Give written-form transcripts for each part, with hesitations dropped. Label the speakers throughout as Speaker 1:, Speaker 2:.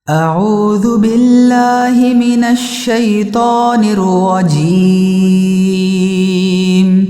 Speaker 1: اعوذ باللہ من الشیطان الرجیم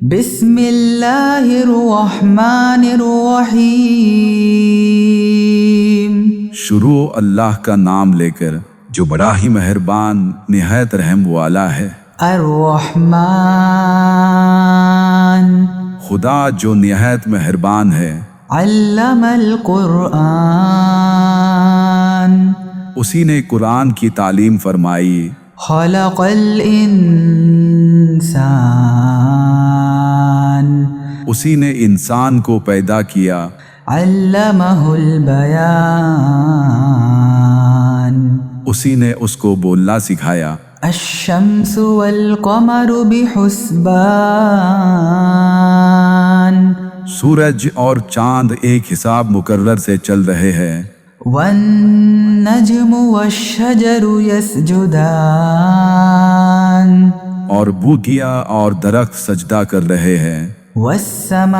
Speaker 1: بسم اللہ الرحمن الرحیم۔
Speaker 2: شروع اللہ کا نام لے کر جو بڑا ہی مہربان نہایت رحم والا ہے۔
Speaker 1: الرحمن
Speaker 2: خدا جو نہایت مہربان ہے۔
Speaker 1: علم القرآن
Speaker 2: اسی نے قرآن کی تعلیم فرمائی۔
Speaker 1: خلق الانسان
Speaker 2: اسی نے انسان کو پیدا کیا۔
Speaker 1: علمہ البیان
Speaker 2: اسی نے اس کو بولنا سکھایا۔
Speaker 1: الشمس والقمر بحسبان
Speaker 2: سورج اور چاند ایک حساب مقرر سے چل رہے ہیں۔
Speaker 1: والنجم والشجر يسجدان
Speaker 2: اور بوٹیاں اور درخت سجدہ کر رہے ہیں۔
Speaker 1: والسماء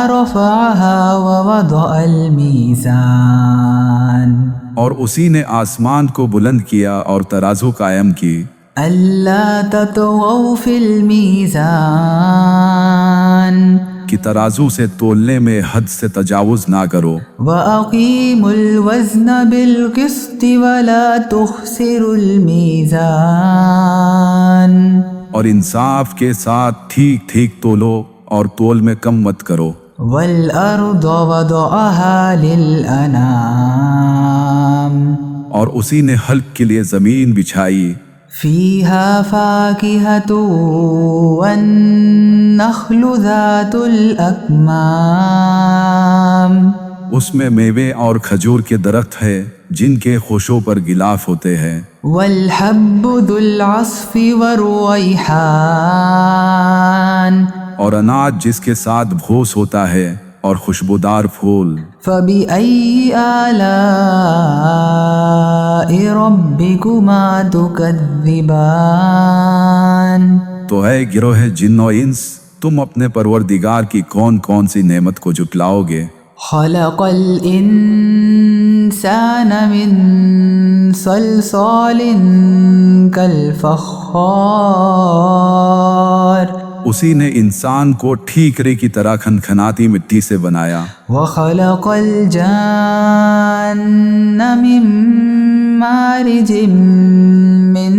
Speaker 1: رفعها ووضع الميزان
Speaker 2: اور اسی نے آسمان کو بلند کیا اور ترازو قائم کی۔
Speaker 1: ألا تطغوا في الميزان
Speaker 2: کہ ترازو سے تولنے میں حد سے تجاوز نہ کرو۔
Speaker 1: وأقيموا الوزن بالقسط ولا تخسروا الميزان
Speaker 2: اور انصاف کے ساتھ ٹھیک ٹھیک تولو اور تول میں کم مت کرو۔
Speaker 1: والأرض وضعها للأنام
Speaker 2: اور اسی نے حلق کے لیے زمین بچھائی۔
Speaker 1: فيها فاكهة والنخل ذات الأكمام
Speaker 2: اس میں میوے اور کھجور کے درخت ہے جن کے خوشوں پر غلاف ہوتے ہیں۔
Speaker 1: والحب ذو العصف والريحان
Speaker 2: اور اناج جس کے ساتھ بھوس ہوتا ہے اور خوشبودار پھول۔
Speaker 1: فبأي آلاء ربكما تكذبان
Speaker 2: تو اے گروہ جن و انس، تم اپنے پروردگار کی کون کون سی نعمت کو جھٹلاؤ گے؟
Speaker 1: خلق الإنسان من صلصال كالفخار
Speaker 2: اسی نے انسان کو ٹھیکرے کی طرح کھنکھناتی مٹی سے بنایا۔
Speaker 1: وخلق الجان من مارج من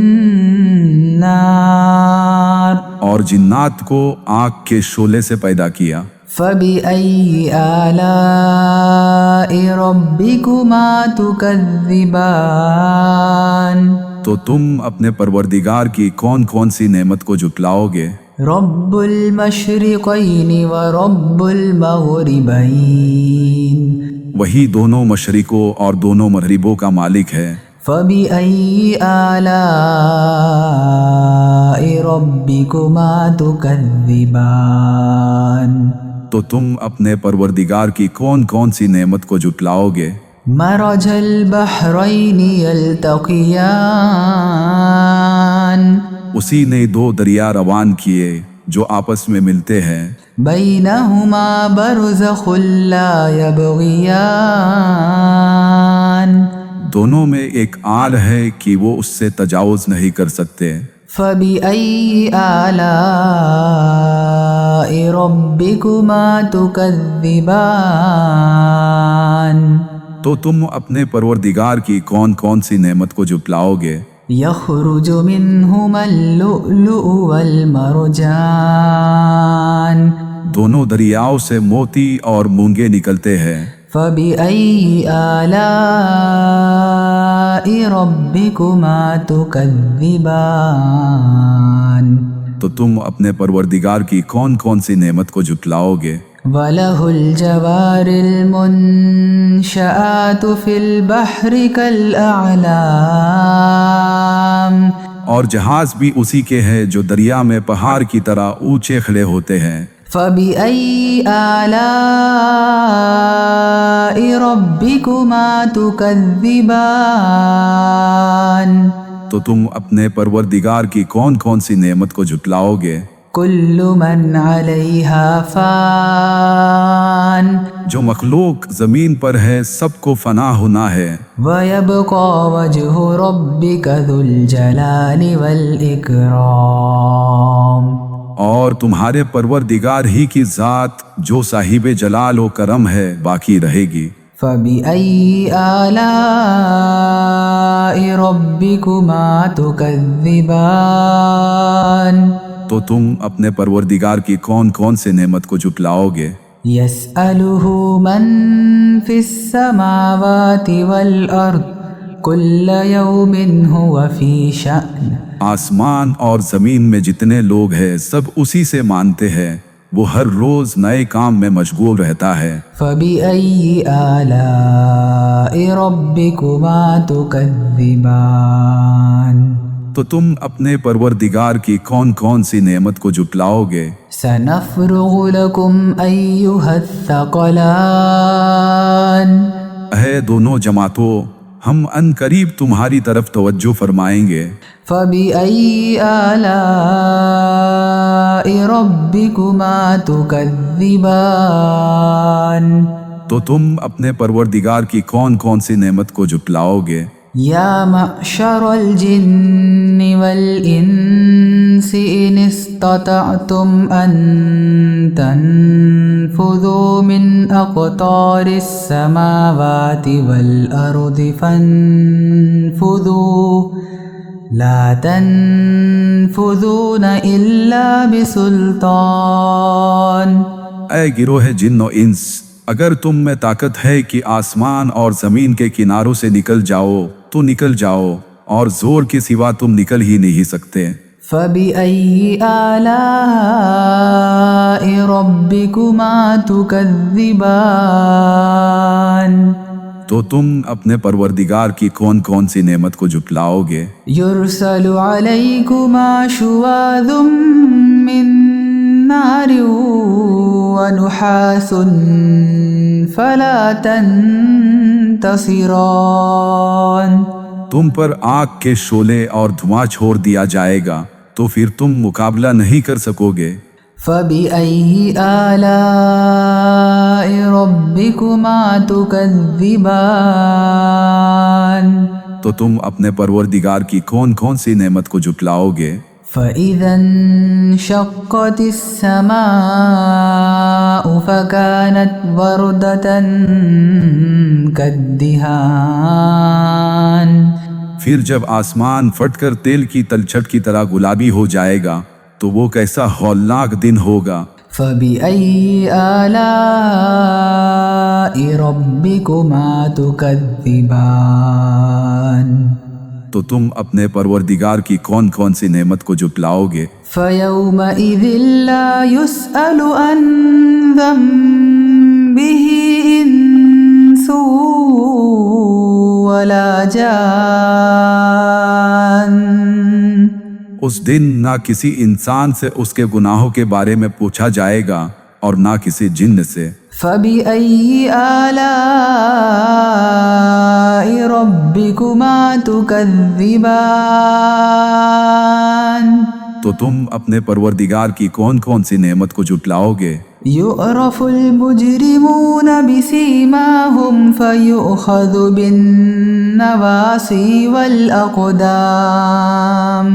Speaker 1: نار
Speaker 2: اور جنات کو آگ کے شعلے سے پیدا کیا۔
Speaker 1: فبأي آلاء ربكما تكذبان
Speaker 2: تو تم اپنے پروردگار کی کون کون سی نعمت کو جھٹلاؤ گے؟
Speaker 1: رب المشرقین ورب المغربین
Speaker 2: وہی دونوں مشرقوں اور دونوں مغربوں کا مالک ہے۔
Speaker 1: فبأي آلاء ربكما تكذبان
Speaker 2: تو تم اپنے پروردگار کی کون کون سی نعمت کو جھٹلاؤ گے؟
Speaker 1: مرج البحرین یلتقیان
Speaker 2: اسی نے دو دریا روان کیے جو آپس میں ملتے ہیں۔
Speaker 1: بینہما برزخ لا یبغیان
Speaker 2: دونوں میں ایک آل ہے کہ وہ اس سے تجاوز نہیں کر سکتے۔
Speaker 1: فبأي آلاء ربكما تكذبان
Speaker 2: تو تم اپنے پروردگار کی کون کون سی نعمت کو جھٹلاؤ گے؟
Speaker 1: يخرج منهما اللؤلؤ والمرجان
Speaker 2: دونوں دریاؤں سے موتی اور مونگے نکلتے ہیں۔
Speaker 1: فبأي آلاء ربكما تكذبان
Speaker 2: تو تم اپنے پروردگار کی کون کون سی نعمت کو جھٹلاؤ گے؟
Speaker 1: وله الجوار المنشآت في البحر كالأعلام
Speaker 2: اور جہاز بھی اسی کے ہیں جو دریا میں پہاڑ کی طرح اونچے کھڑے ہوتے ہیں۔
Speaker 1: فبأي آلاء ربكما تكذبان
Speaker 2: تو تم اپنے پروردگار کی کون کون سی نعمت کو جھٹلاؤ گے؟
Speaker 1: كل من عليها فان
Speaker 2: جو مخلوق زمین پر ہے سب کو فنا ہونا ہے،
Speaker 1: ويبقى وجه ربك ذو الجلال والإكرام
Speaker 2: اور تمہارے پروردگار ہی کی ذات جو صاحب جلال و کرم ہے باقی رہے گی۔
Speaker 1: فبأي آلاء ربكما تكذبان
Speaker 2: تو تم اپنے پروردگار کی کون کون سے نعمت کو جھٹلاؤ گے؟
Speaker 1: يسأله من في السماوات والأرض كل يوم هو في شأن
Speaker 2: آسمان اور زمین میں جتنے لوگ ہیں سب اسی سے مانتے ہیں، وہ ہر روز نئے کام میں مشغول رہتا ہے۔
Speaker 1: فبأي آلاء ربكما تكذبان
Speaker 2: تو تم اپنے پروردگار کی کون کون سی نعمت کو جھٹلاؤ گے؟
Speaker 1: سنفرغ لكم أيها الثقلان
Speaker 2: اے دونوں جماعتوں، ہم ان قریب تمہاری طرف توجہ فرمائیں گے۔
Speaker 1: فبأي آلاء ربكما تكذبان
Speaker 2: تو تم اپنے پروردگار کی کون کون سی نعمت کو جھٹلاؤ گے؟
Speaker 1: يا معشر الجن والإنس إن استطعتم أن تنفذوا من أقطار السماوات والأرض فانفذوا لا تنفذون إلا بسلطان
Speaker 2: اے گروہ جن و انس، اگر تم میں طاقت ہے کہ آسمان اور زمین کے کناروں سے نکل جاؤ تو نکل جاؤ، اور زور کے سوا تم نکل ہی نہیں سکتے۔
Speaker 1: فبأي آلاء ربكما تكذبان
Speaker 2: تو تم اپنے پروردگار کی کون کون سی نعمت کو جھٹلاؤ گے؟
Speaker 1: يرسل عليكما شواظ من نار ونحاس فلا تنتصران
Speaker 2: تم پر آگ کے شعلے اور دھواں چھوڑ دیا جائے گا تو پھر تم مقابلہ نہیں کر سکو گے۔
Speaker 1: فبأي آلاء ربكما تكذبان
Speaker 2: تو تم اپنے پروردگار کی کون کون سی نعمت کو جھٹلاؤ گے؟
Speaker 1: فإذا انشقت السماء فكانت وردة كالدهان
Speaker 2: پھر جب آسمان پھٹ کر تیل کی تلچھٹ کی طرح گلابی ہو جائے گا تو وہ کیسا ہولناک دن ہوگا۔
Speaker 1: فبأي آلاء ربكما تكذبان
Speaker 2: تو تم اپنے پروردگار کی کون کون سی نعمت کو جھٹلاؤ گے؟
Speaker 1: فيومئذ لا يسأل عن ذنبه إنس ولا جان
Speaker 2: اس دن نہ کسی انسان سے اس کے گناہوں کے بارے میں پوچھا جائے گا اور نہ کسی جن سے۔
Speaker 1: فبأي آلاء ربكما تكذبان
Speaker 2: تو تم اپنے پروردگار کی کون کون سی نعمت کو جھٹلاؤ گے؟
Speaker 1: يعرف المجرمون بسيماهم فيؤخذ بالنواصي والأقدام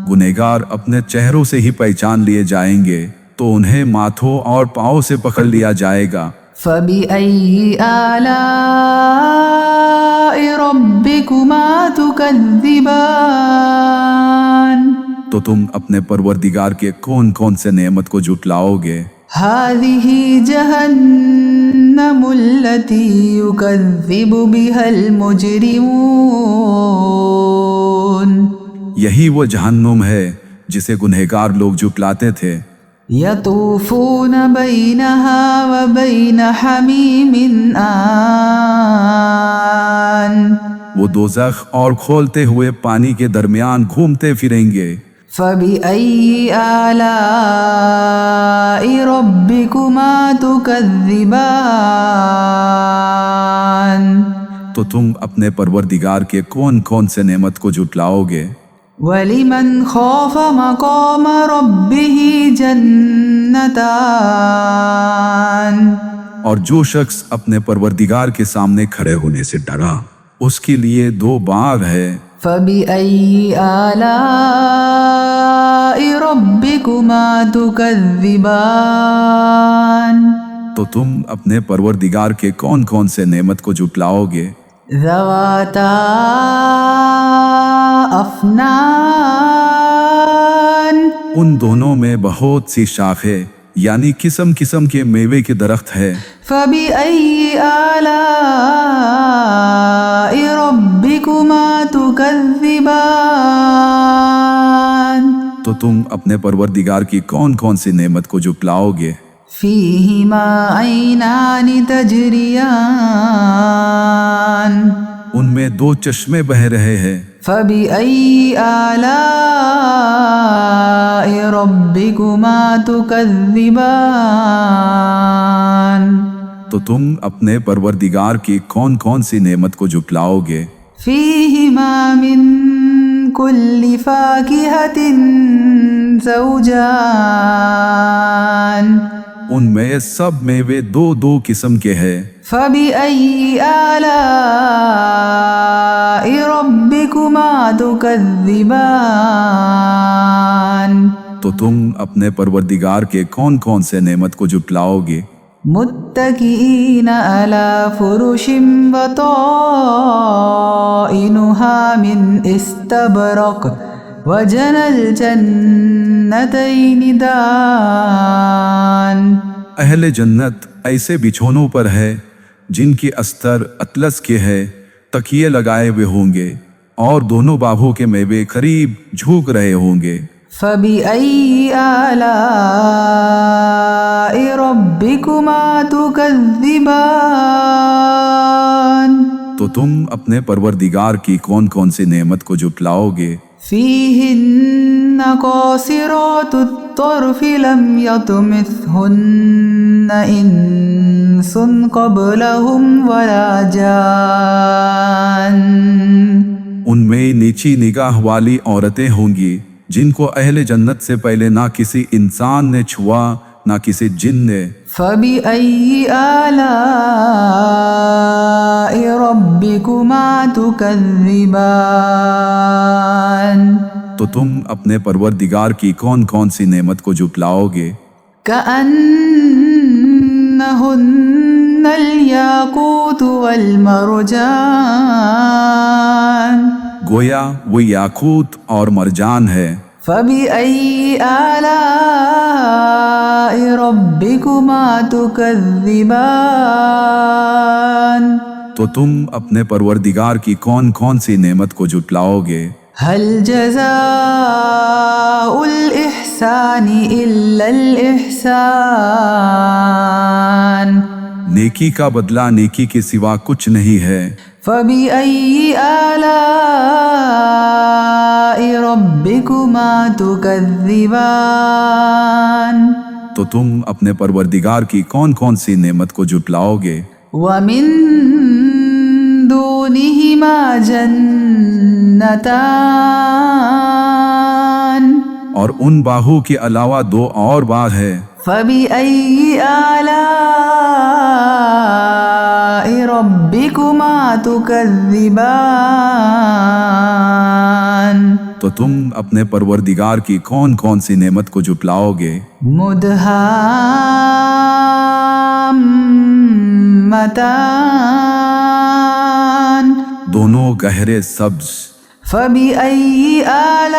Speaker 2: گنہگار اپنے چہروں سے ہی پہچان لیے جائیں گے تو انہیں ماتھوں اور پاؤں سے پکڑ لیا جائے گا۔
Speaker 1: فبأي آلاء ربكما تكذبان
Speaker 2: تو تم اپنے پروردگار کے کون کون سے نعمت کو جھٹلاؤ گے؟
Speaker 1: هذه جهنم التي يكذب بها المجرمون
Speaker 2: یہی وہ جہنم ہے جسے گنہگار لوگ جھٹلاتے تھے۔
Speaker 1: يطوفون بينها وبين حميم آن
Speaker 2: وہ دوزخ اور کھولتے ہوئے پانی کے درمیان گھومتے پھریں گے۔
Speaker 1: فبأي آلاء ربكما تكذبان
Speaker 2: تو تم اپنے پروردگار کے کون کون سے نعمت کو جھٹلاؤ گے؟
Speaker 1: وَلِمَنْ خَافَ مَقَامَ رَبِّهِ جَنَّتَانِ
Speaker 2: اور جو شخص اپنے پروردگار کے سامنے کھڑے ہونے سے ڈرا اس کے لیے 2 باغ ہے۔
Speaker 1: فَبِأَيِّ آلَاءِ رَبِّكُمَا تُكَذِّبَانِ
Speaker 2: تو تم اپنے پروردگار کے کون کون سے نعمت کو جھٹلاؤ گے؟
Speaker 1: ذَوَاتَا أَفْنَانٍ
Speaker 2: ان دونوں میں بہت سی شاخیں یعنی قسم قسم کے میوے کے درخت ہے۔
Speaker 1: فَبِأَيِّ آلَاءِ رَبِّكُمَا تُكَذِّبَانِ
Speaker 2: تو تم اپنے پروردگار کی کون کون سی نعمت کو جھٹلاؤ گے؟
Speaker 1: فِيهِمَا عَيْنَانِ تَجْرِيَانِ
Speaker 2: ان میں 2 چشمے بہہ رہے ہیں۔
Speaker 1: فَبِأَيِّ آلَاءِ رَبِّكُمَا تُكَذِّبَانِ
Speaker 2: تو تم اپنے پروردگار کی کون کون سی نعمت کو جھٹلاؤ گے؟
Speaker 1: فِيهِمَا مِن كُلِّ فَاكِهَةٍ زَوْجَانِ
Speaker 2: ان میں سب میوے 2 قسم کے ہیں۔
Speaker 1: فَبِأَيِّ آلَاءِ رَبِّكُمَا تُكَذِّبَانِ
Speaker 2: تو تم اپنے پروردگار کے کون کون سے نعمت کو جھٹلاؤ گے؟
Speaker 1: متكئين على فرش بطائنها من استبرق وجنى الجنتين دان
Speaker 2: اہل جنت ایسے بچھونوں پر ہے جن کی استر اطلس کے ہے، تکیے لگائے ہوئے ہوں گے اور دونوں باغوں کے میوے قریب جھوک رہے ہوں گے۔
Speaker 1: فَبِأَيِّ آلَاءِ رَبِّكُمَا تُكَذِّبَانِ
Speaker 2: تو تم اپنے پروردگار کی کون کون سی نعمت کو جھٹلاؤ گے؟
Speaker 1: فِيهِنَّ قَاصِرَاتُ الطَّرْفِ لَمْ يَطْمِثْهُنَّ إِنسٌ قَبْلَهُمْ وَلَا جَانٌّ
Speaker 2: ان میں نیچی نگاہ والی عورتیں ہوں گی جن کو اہل جنت سے پہلے نہ کسی انسان نے چھوا نہ کسی جن نے۔
Speaker 1: فَبِأَيِّ آلَاءِ رَبِّكُمَا تُكَذِّبَانِ
Speaker 2: تو تم اپنے پروردگار کی کون کون سی نعمت کو جھٹلاؤ گے؟
Speaker 1: كَأَنَّهُنَّ الْيَاقُوتُ وَالْمَرْجَانُ
Speaker 2: گویا وہ یاقوت اور مرجان ہے۔
Speaker 1: فَبِأَيِّ آلَاءِ رَبِّكُمَا تُكَذِّبَانِ
Speaker 2: تو تم اپنے پروردگار کی کون کون سی نعمت کو جھٹلاؤ گے؟
Speaker 1: هَلْ جَزَاءُ الْإِحْسَانِ إِلَّا الْإِحْسَانُ
Speaker 2: نیکی کا بدلہ نیکی کے سوا کچھ نہیں ہے۔
Speaker 1: فَبِأَيِّ آلَاءِ رَبِّكُمَا تُكَذِّبَانِ
Speaker 2: تو تم اپنے پروردگار کی کون کون سی نعمت کو جھٹلاؤ گے؟
Speaker 1: وَمِن دُونِهِمَا جَنَّتَانِ
Speaker 2: اور ان باغوں کے علاوہ 2 اور باغ ہے۔
Speaker 1: فَبِأَيِّ آلَاءِ رَبِّكُمَا تُكَذِّبَانِ
Speaker 2: تو تم اپنے پروردگار کی کون کون سی نعمت کو جھٹلاؤ گے؟
Speaker 1: مُدْهَامَّتَانِ
Speaker 2: دونوں گہرے سبز۔
Speaker 1: فَبِأَيِّ آلَاءِ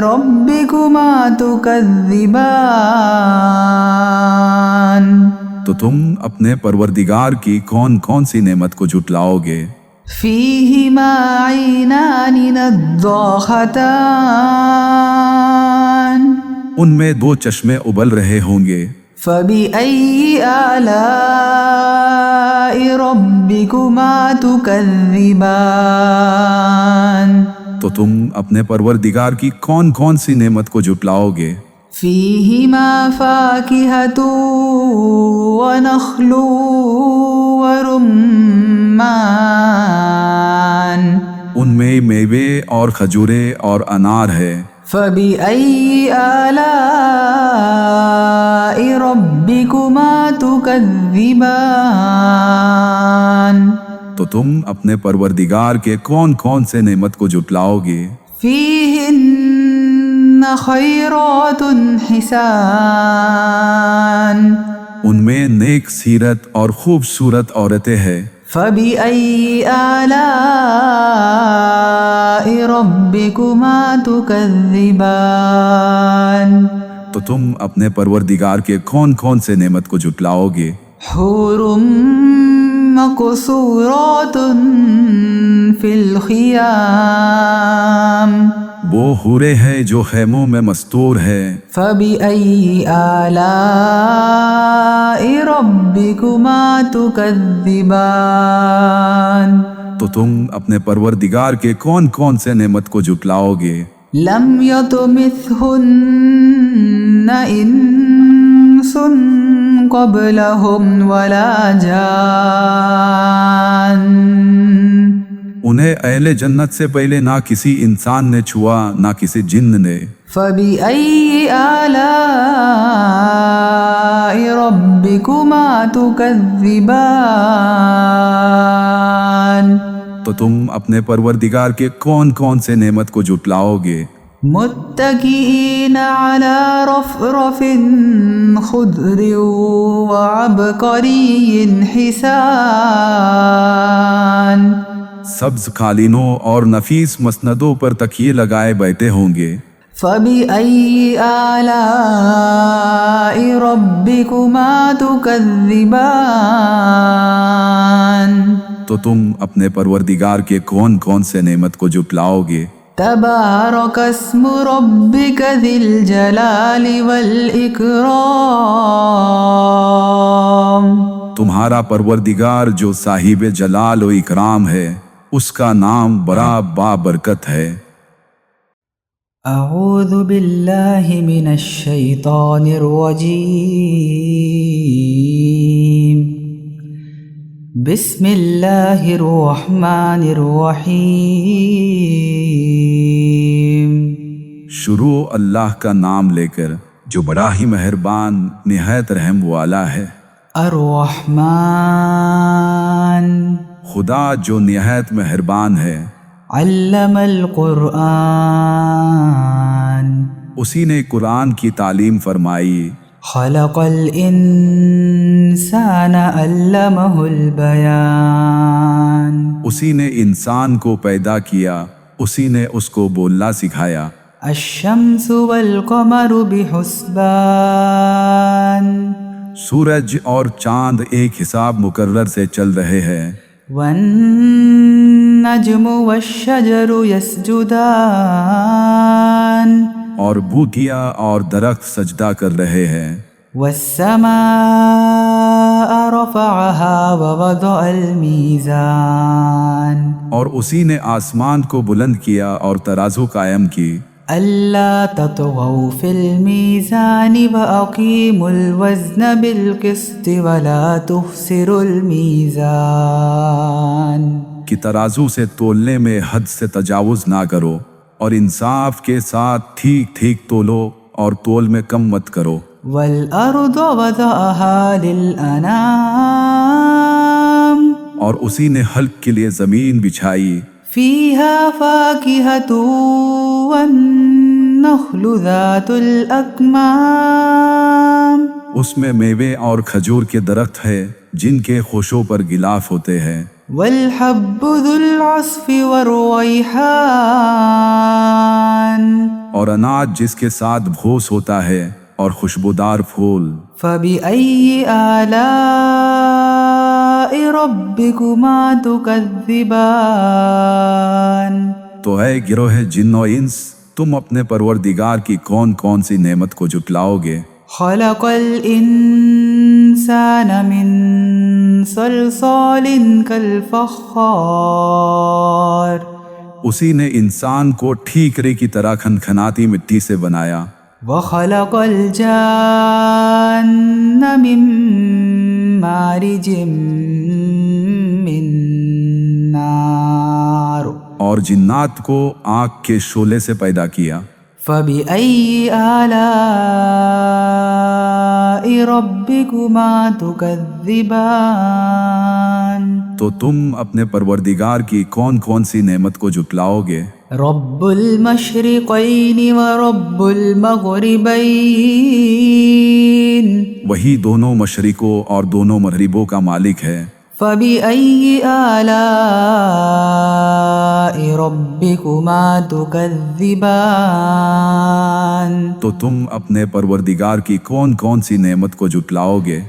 Speaker 1: رَبِّكُمَا تُكَذِّبَانِ
Speaker 2: تو تم اپنے پروردگار کی کون کون سی نعمت کو جھٹلاؤ گے؟
Speaker 1: فِيهِمَا عَيْنَانِ نَضَّاخَتَانِ
Speaker 2: ان میں 2 چشمے ابل رہے ہوں گے۔
Speaker 1: فَبِأَيِّ آلَاءِ رَبِّكُمَا تُكَذِّبَانِ
Speaker 2: تو تم اپنے پروردگار کی کون کون سی نعمت کو جھٹلاؤ گے؟
Speaker 1: فِيهِمَا فَاكِهَةٌ وَنَخْلٌ وَرُمَّانٌ
Speaker 2: ان میں کئی میوے اور کھجوریں اور انار ہے۔
Speaker 1: فبأي آلاء ربكما تكذبان
Speaker 2: تو تم اپنے پروردگار کے کون کون سے نعمت کو جھٹلاؤ گے؟
Speaker 1: فيهن خيرات حسان
Speaker 2: ان میں نیک سیرت اور خوبصورت عورتیں ہیں۔
Speaker 1: فبأي آلاء ربكما تكذبان
Speaker 2: تو تم اپنے پروردگار کے کون کون سے نعمت کو جھٹلاؤ گے؟
Speaker 1: حور مقصورات في الخيام
Speaker 2: وہ حوریں ہیں جو خیموں میں مستور ہے۔
Speaker 1: فبأي آلاء ربكما تكذبان
Speaker 2: تو تم اپنے پروردگار کے کون کون سے نعمت کو جھٹلاؤ گے؟
Speaker 1: لم يطمثهن إنس قبلهم ولا جان
Speaker 2: انہیں اہل جنت سے پہلے نہ کسی انسان نے چھوا نہ کسی جن نے۔
Speaker 1: فبأي آلاء ربكما تكذبان
Speaker 2: تو تم اپنے پروردگار کے کون کون سے نعمت کو جھٹلاؤ گے؟
Speaker 1: متكئين على رفرف خضر وعبقري حسان
Speaker 2: سبز قالینوں اور نفیس مسندوں پر تکیے لگائے بیٹھے ہوں گے۔
Speaker 1: فبأي آلاء ربكما تكذبان
Speaker 2: تو تم اپنے پروردگار کے کون کون سے نعمت کو جھٹلاؤ گے؟
Speaker 1: تبارك اسم ربك ذي الجلال والإكرام
Speaker 2: تمہارا پروردگار جو صاحب جلال و اکرام ہے، اس کا نام بڑا بابرکت ہے۔
Speaker 1: اعوذ باللہ من الشیطان الرجیم بسم اللہ الرحمن الرحیم
Speaker 2: شروع اللہ کا نام لے کر جو بڑا ہی مہربان نہایت رحم والا ہے۔
Speaker 1: الرحمن
Speaker 2: خدا جو نہایت مہربان ہے۔
Speaker 1: علم القرآن
Speaker 2: اسی نے قرآن کی تعلیم فرمائی۔
Speaker 1: خلق الانسان علمہ البیان
Speaker 2: اسی نے انسان کو پیدا کیا، اسی نے اس کو بولنا سکھایا۔
Speaker 1: الشمس والقمر بحسبان
Speaker 2: سورج اور چاند ایک حساب مقرر سے چل رہے ہیں۔
Speaker 1: والنجم والشجر يسجدان
Speaker 2: اور بوٹیاں اور درخت سجدہ کر رہے ہیں۔
Speaker 1: والسماء رفعها ووضع الميزان
Speaker 2: اور اسی نے آسمان کو بلند کیا اور ترازو قائم کی۔
Speaker 1: ألا تطغوا في الميزان وأقيموا الوزن بالقسط ولا تخسروا الميزان
Speaker 2: کہ ترازو سے تولنے میں حد سے تجاوز نہ کرو اور انصاف کے ساتھ ٹھیک ٹھیک تولو اور تول میں کم مت کرو۔
Speaker 1: والأرض وضعها للأنام
Speaker 2: اور اسی نے حلق کے لیے زمین بچھائی۔
Speaker 1: فيها فاكهة والنخل ذات الأكمام
Speaker 2: اس میں میوے اور کھجور کے درخت ہے جن کے خوشوں پر غلاف ہوتے ہیں۔
Speaker 1: والحب ذو العصف والريحان
Speaker 2: اور اناج جس کے ساتھ بھوس ہوتا ہے اور خوشبودار پھول۔
Speaker 1: فبأي آلاء ربكما تكذبان
Speaker 2: تو اے گروہ جن و انس، تم اپنے پروردگار کی کون کون سی نعمت کو جھٹلاؤ گے؟
Speaker 1: خلق الإنسان من صلصال كالفخار
Speaker 2: اسی نے انسان کو ٹھیکرے کی طرح کھنکھناتی مٹی سے بنایا۔
Speaker 1: وخلق الجان من مارج من نار
Speaker 2: اور اور جنات کو آگ کے شعلے سے پیدا کیا۔
Speaker 1: فبأي آلاء ربكما تكذبان
Speaker 2: تو تم اپنے پروردگار کی کون کون سی نعمت کو جھٹلاؤ گے؟
Speaker 1: رب المشرقين ورب المغربين
Speaker 2: وہی دونوں مشرقوں اور دونوں مغربوں کا مالک ہے۔
Speaker 1: فبأي آلاء ربكما تكذبان
Speaker 2: تو تم اپنے پروردگار کی کون کون سی نعمت کو جھٹلاؤ گے؟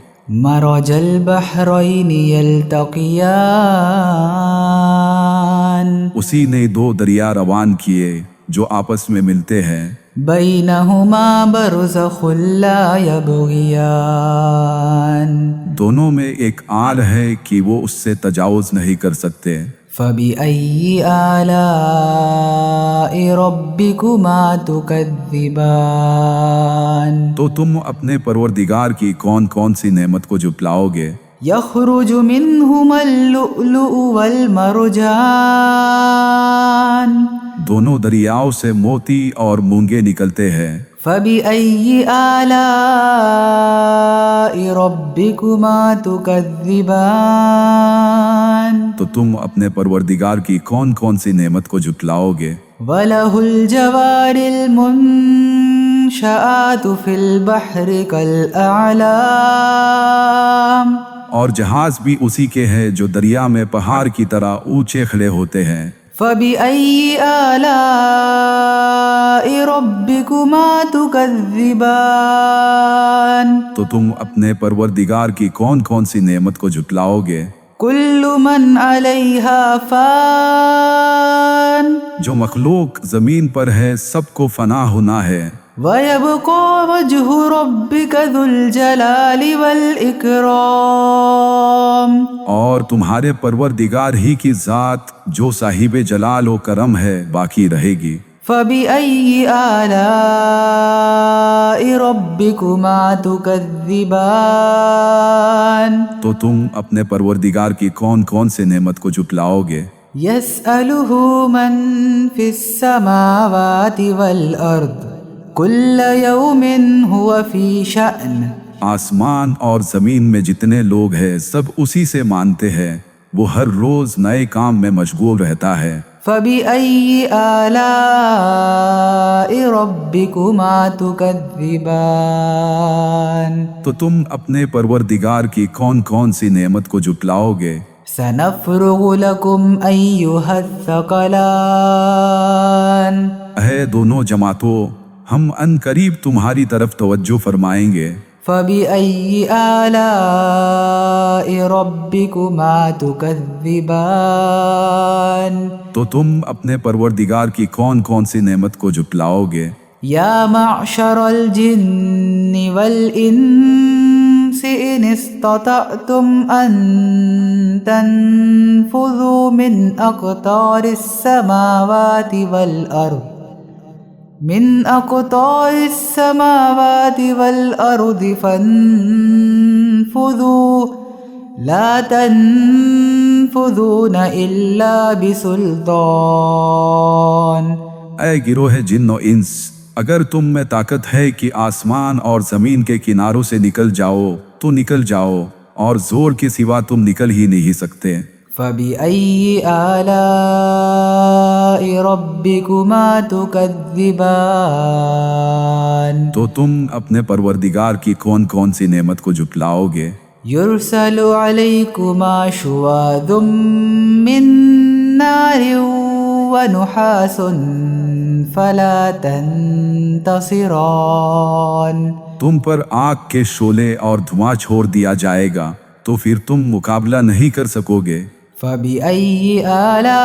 Speaker 1: مرج البحرين يلتقيان
Speaker 2: اسی نے دو دریا روان کیے جو آپس میں ملتے ہیں،
Speaker 1: بينهما برزخ لا يبغيان
Speaker 2: دونوں میں ایک آڑ ہے کہ وہ اس سے تجاوز نہیں کر سکتے۔
Speaker 1: فبأي آلاء ربكما تكذبان
Speaker 2: تو تم اپنے پروردگار کی کون کون سی نعمت کو جھٹلاؤ گے؟
Speaker 1: يخرج منهما اللؤلؤ والمرجان
Speaker 2: دونوں دریاؤں سے موتی اور مونگے نکلتے ہیں۔
Speaker 1: فبأي آلاء ربكما تكذبان
Speaker 2: تو تم اپنے پروردگار کی کون کون سی نعمت کو جھٹلاؤ گے؟
Speaker 1: وله الجوار المنشآت في البحر كالأعلام
Speaker 2: اور جہاز بھی اسی کے ہیں جو دریا میں پہاڑ کی طرح اونچے کھڑے ہوتے ہیں۔
Speaker 1: فبأي آلاء ربكما تكذبان
Speaker 2: تو تم اپنے پروردگار کی کون کون سی نعمت کو جھٹلاؤ گے؟
Speaker 1: كل من عليها فان
Speaker 2: جو مخلوق زمین پر ہے سب کو فنا ہونا ہے،
Speaker 1: ويبقى وجه ربك ذو الجلال والإكرام
Speaker 2: اور تمہارے پروردگار ہی کی ذات جو صاحب جلال و کرم ہے باقی رہے گی۔
Speaker 1: فبأي آلاء ربكما تكذبان
Speaker 2: تو تم اپنے پروردگار کی کون کون سے نعمت کو جھٹلاؤ گے؟
Speaker 1: يسأله من في السماوات والأرض كل يوم هو في شأن
Speaker 2: آسمان اور زمین میں جتنے لوگ ہیں سب اسی سے مانتے ہیں، وہ ہر روز نئے کام میں مشغول رہتا ہے۔
Speaker 1: فبأي آلاء ربكما تكذبان
Speaker 2: تو تم اپنے پروردگار کی کون کون سی نعمت کو جھٹلاؤ گے؟
Speaker 1: سنفرغ لكم أيها الثقلان
Speaker 2: اے دونوں جماعتوں، ہم ان قریب تمہاری طرف توجہ فرمائیں گے۔
Speaker 1: فبأي آلاء ربكما تكذبان
Speaker 2: تو تم اپنے پروردگار کی کون کون سی نعمت کو جھٹلاؤ گے؟
Speaker 1: يا معشر الجن والإنس إن استطعتم أن تنفذوا من أقطار السماوات والأرض فانفذوا لا تنفذون إلا بسلطان
Speaker 2: اے گروہ جن و انس، اگر تم میں طاقت ہے کہ آسمان اور زمین کے کناروں سے نکل جاؤ تو نکل جاؤ، اور زور کے سوا تم نکل ہی نہیں سکتے۔
Speaker 1: فبأي آلاء ربكما تكذبان
Speaker 2: تو تم اپنے پروردگار کی کون کون سی نعمت کو جھٹلاؤ گے؟
Speaker 1: يرسل عليكما شواظ من نار ونحاس فلا تنتصران
Speaker 2: تم پر آگ کے شعلے اور دھواں چھوڑ دیا جائے گا تو پھر تم مقابلہ نہیں کر سکو گے۔
Speaker 1: فبأي آلاء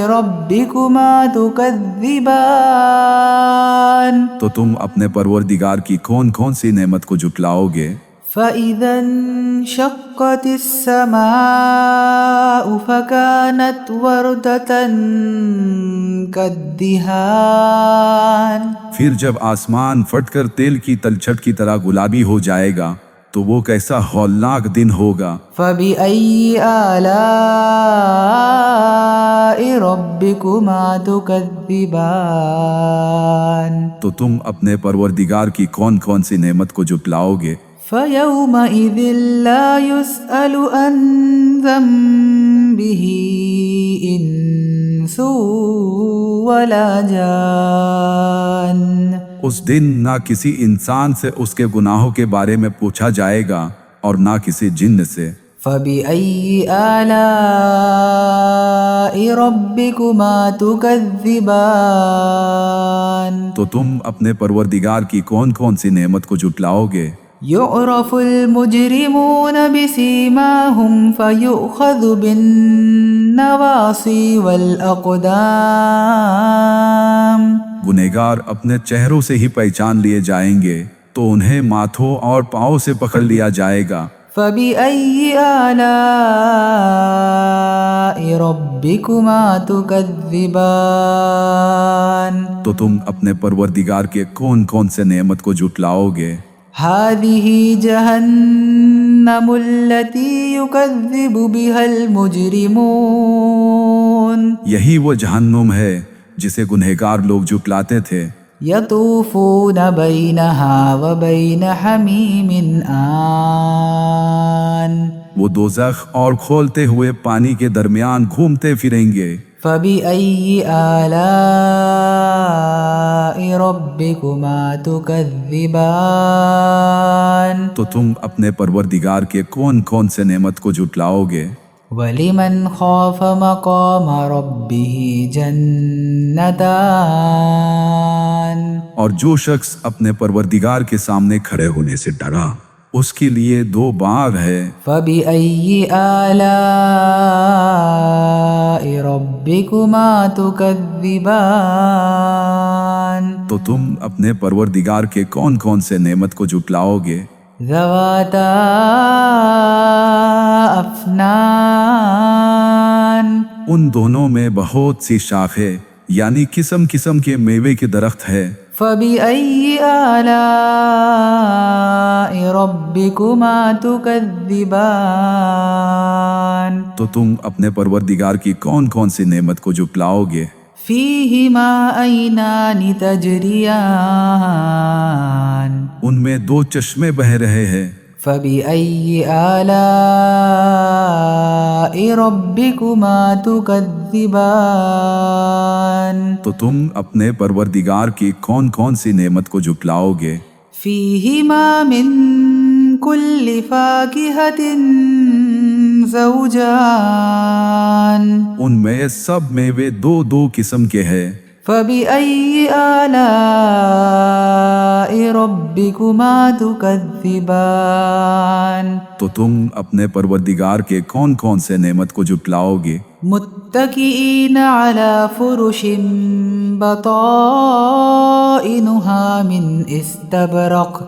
Speaker 1: ربكما تكذبان
Speaker 2: تو تم اپنے پروردگار کی کون کون سی نعمت کو جھٹلاؤ گے؟
Speaker 1: فإذا انشقت السماء فكانت وردة كالدهان
Speaker 2: پھر جب آسمان پھٹ کر تیل کی تلچھٹ کی طرح گلابی ہو جائے گا تو وہ کیسا ہولناک دن ہوگا۔
Speaker 1: فبأي آلاء ربكما تكذبان
Speaker 2: تو تم اپنے پروردگار کی کون کون سی نعمت کو جھٹلاؤ گے؟
Speaker 1: فيومئذ لا يسأل عن ذنبه إنس ولا جان.
Speaker 2: اس دن نہ کسی انسان سے اس کے گناہوں کے بارے میں پوچھا جائے گا اور نہ کسی جن سے.
Speaker 1: فبأي آلاء ربكما تكذبان.
Speaker 2: تو تم اپنے پروردگار کی کون کون سی نعمت کو جھٹلاؤ گے؟
Speaker 1: يعرف المجرمون بسيماهم فيؤخذ بالنواصي والأقدام.
Speaker 2: گنہگار اپنے چہروں سے ہی پہچان لیے جائیں گے تو انہیں ماتھوں اور پاؤں سے پکڑ لیا جائے گا.
Speaker 1: فبأي آلاء ربكما تكذبان.
Speaker 2: تو تم اپنے پروردگار کے کون کون سے نعمت کو جھٹلاؤ گے؟
Speaker 1: هذه جهنم التي يكذب بها المجرمون.
Speaker 2: یہی وہ جہنم ہے جسے گنہگار لوگ جھٹلاتے تھے.
Speaker 1: يطوفون بينها وبين حميم آن.
Speaker 2: وہ دوزخ اور کھولتے ہوئے پانی کے درمیان گھومتے پھریں گے.
Speaker 1: فبأي آلاء ربكما تكذبان.
Speaker 2: تو تم اپنے پروردگار کے کون کون سے نعمت کو جھٹلاؤ گے؟
Speaker 1: وَلِمَنْ خَافَ مَقَامَ رَبِّهِ جَنَّتَانِ.
Speaker 2: اور جو شخص اپنے پروردگار کے سامنے کھڑے ہونے سے ڈرا اس کے لیے دو باغ ہے.
Speaker 1: فَبِأَيِّ آلَاءِ رَبِّكُمَا تُكَذِّبَانِ.
Speaker 2: تو تم اپنے پروردگار کے کون کون سے نعمت کو جھٹلاؤ گے؟
Speaker 1: ذَوَاتَا أَفْنَانٍ.
Speaker 2: ان دونوں میں بہت سی شاخیں یعنی قسم قسم کے میوے کے درخت ہے.
Speaker 1: فَبِأَيِّ آلَاءِ رَبِّكُمَا تُكَذِّبَانِ.
Speaker 2: تو تم اپنے پروردگار کی کون کون سی نعمت کو جھٹلاؤ گے؟
Speaker 1: فِيهِمَا عَيْنَانِ تَجْرِيَانِ.
Speaker 2: ان میں دو چشمے بہہ رہے ہیں.
Speaker 1: فَبِأَيِّ آلَاءِ رَبِّكُمَا تُكَذِّبَانِ.
Speaker 2: تو تم اپنے پروردگار کی کون کون سی نعمت کو جھٹلاؤ گے؟
Speaker 1: فِيهِمَا مِن كُلِّ فَاكِهَةٍ زَوْجَانِ.
Speaker 2: ان میں سب میوے دو دو قسم کے ہیں.
Speaker 1: فَبِأَيِّ آلَاءِ رَبِّكُمَا تُكَذِّبَانِ.
Speaker 2: تو تم اپنے پروردگار کے کون کون سے نعمت کو جھٹلاؤ گے؟
Speaker 1: متكئين على فرش بطائنها من استبرق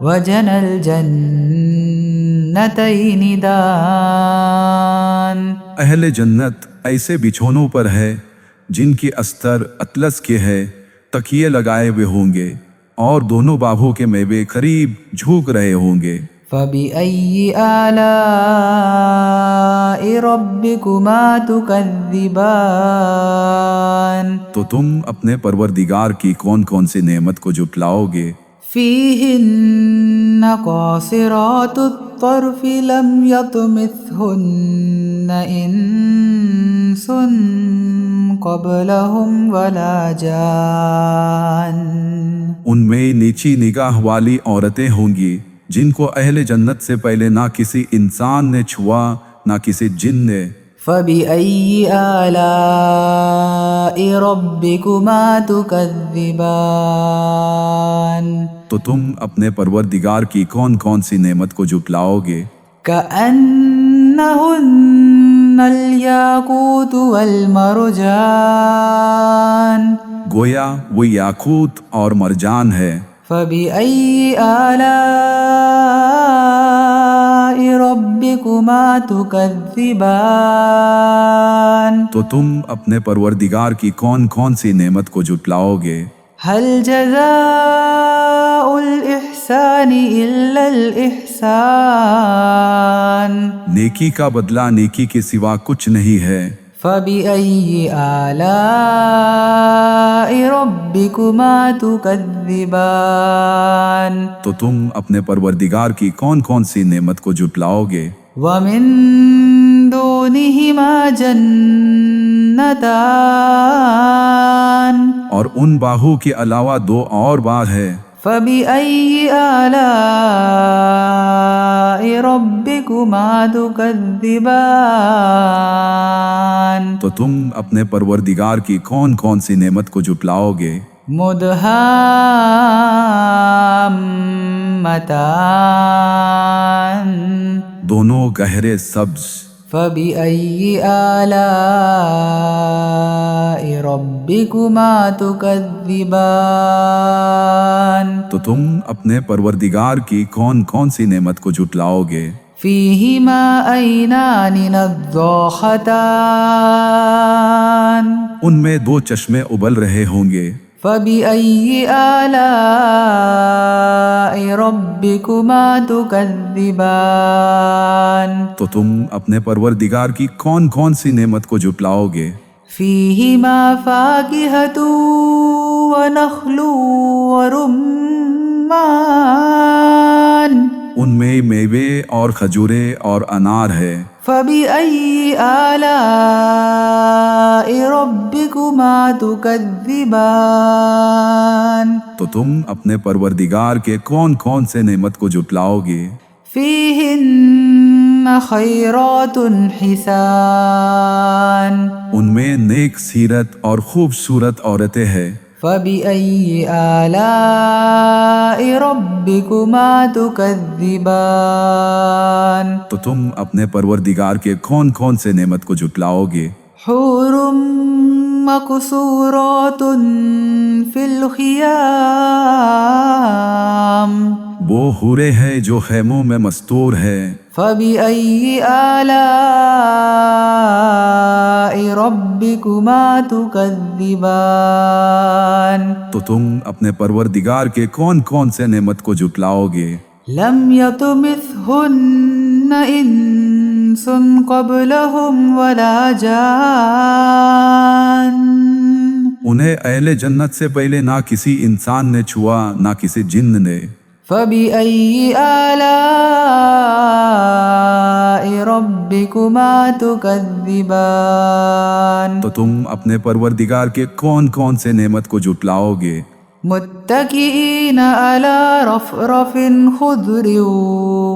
Speaker 1: وجنى الجنتين دان.
Speaker 2: اہل جنت ایسے بچھونوں پر ہے جن کی استر اطلس کے ہے، تکیے لگائے ہوئے ہوں گے اور دونوں باغوں کے میوے قریب جھوک رہے ہوں گے.
Speaker 1: فَبِأَيِّ آلَاءِ رَبِّكُمَا تُكَذِّبَانِ.
Speaker 2: تو تم اپنے پروردگار کی کون کون سی نعمت کو جھٹلاؤ گے؟
Speaker 1: فِيهِنَّ قَاصِرَاتُ الطَّرْفِ لَمْ يَطْمِثْهُنَّ إِنسٌ قَبْلَهُمْ وَلَا جَانٌ. ان
Speaker 2: میں نیچی نگاہ والی عورتیں ہوں گی جن کو اہل جنت سے پہلے نہ کسی انسان نے چھوا نہ کسی جن نے.
Speaker 1: فَبِأَيِّ آلَاءِ رَبِّكُمَا تُكَذِّبَانِ.
Speaker 2: تو تم اپنے پروردگار کی کون کون سی نعمت کو جھٹلاؤ گے؟
Speaker 1: كَأَنَّهُنَّ الْيَاقُوتُ وَالْمَرْجَانُ.
Speaker 2: گویا وہ یاقوت اور مرجان ہے.
Speaker 1: فَبِأَيِّ آلَاءِ رَبِّكُمَا تُكَذِّبَانِ.
Speaker 2: تو تم اپنے پروردگار کی کون کون سی نعمت کو جھٹلاؤ گے؟
Speaker 1: هَلْ جَزَاءُ الْإِحْسَانِ إِلَّا الْإِحْسَانُ.
Speaker 2: نیکی کا بدلہ نیکی کے سوا کچھ نہیں ہے.
Speaker 1: فبأي آلاء ربكما تكذبان
Speaker 2: تو تم اپنے پروردگار کی کون کون سی نعمت کو جھٹلاؤ گے؟
Speaker 1: ومن دونهما جنتان
Speaker 2: اور ان باہوں کے علاوہ دو اور باغ ہے۔
Speaker 1: فبأي آلاء ربكما تكذبان
Speaker 2: تو تم اپنے پروردگار کی کون کون سی نعمت کو جھٹلاؤ گے؟
Speaker 1: مدہامتان
Speaker 2: دونوں گہرے سبز۔
Speaker 1: فبأي آلاء ربكما تكذبان
Speaker 2: تو تم اپنے پروردگار کی کون کون سی نعمت کو جھٹلاؤ گے؟
Speaker 1: فيهما عينان نضاختان
Speaker 2: ان میں دو چشمے ابل رہے ہوں گے۔
Speaker 1: فبأي آلاء ربكما تكذبان
Speaker 2: تو تم اپنے پروردگار کی کون کون سی نعمت کو جھٹلاؤ گے؟
Speaker 1: فيهما فاكهة ونخل ورمان
Speaker 2: ان میں میوے اور کھجورے اور انار ہے۔
Speaker 1: فبأي آلاء ربكما تكذبان
Speaker 2: تو تم اپنے پروردگار کے کون کون سے نعمت کو جھٹلاؤ گے؟
Speaker 1: فيهن خيرات حسان
Speaker 2: ان میں نیک سیرت اور خوبصورت عورتیں ہیں۔
Speaker 1: فبأي آلاء ربكما تكذبان
Speaker 2: تو تم اپنے پروردگار کے کون کون سے نعمت کو جھٹلاؤ گے؟
Speaker 1: حور مقصورات في الخيام
Speaker 2: وہ حورے ہیں جو خیموں میں مستور ہے۔
Speaker 1: فبأي آلاء ربكما تكذبان
Speaker 2: تو تم اپنے پروردگار کے کون کون سے نعمت کو جھٹلاؤ گے؟
Speaker 1: لم يطمثهن إنس قبلهم ولا جان
Speaker 2: انہیں اہل جنت سے پہلے نہ کسی انسان نے چھوا نہ کسی جن نے۔
Speaker 1: فبأي آلاء ربكما تكذبان
Speaker 2: تو تم اپنے پروردگار کے کون کون سے نعمت کو جھٹلاؤ گے؟
Speaker 1: متكئين على رفرف خضر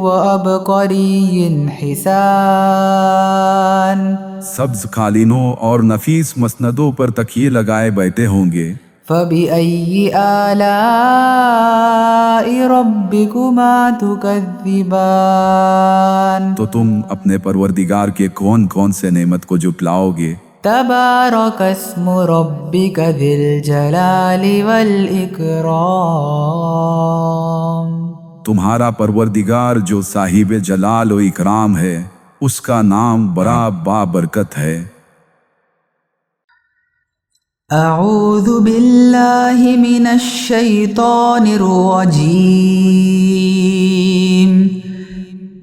Speaker 1: وعبقري حسان
Speaker 2: سبز قالینوں اور نفیس مسندوں پر تکیے لگائے بیٹھے ہوں گے۔
Speaker 1: فبأي آلاء ربكما تكذبان
Speaker 2: تو تم اپنے پروردگار کے کون کون سے نعمت کو جھٹلاؤ گے؟
Speaker 1: تبارك اسم ربك ذي الجلال والإكرام
Speaker 2: تمہارا پروردگار جو صاحب جلال و اکرام ہے اس کا نام بڑا بابرکت ہے۔
Speaker 1: اعوذ باللہ من الشیطان الرجیم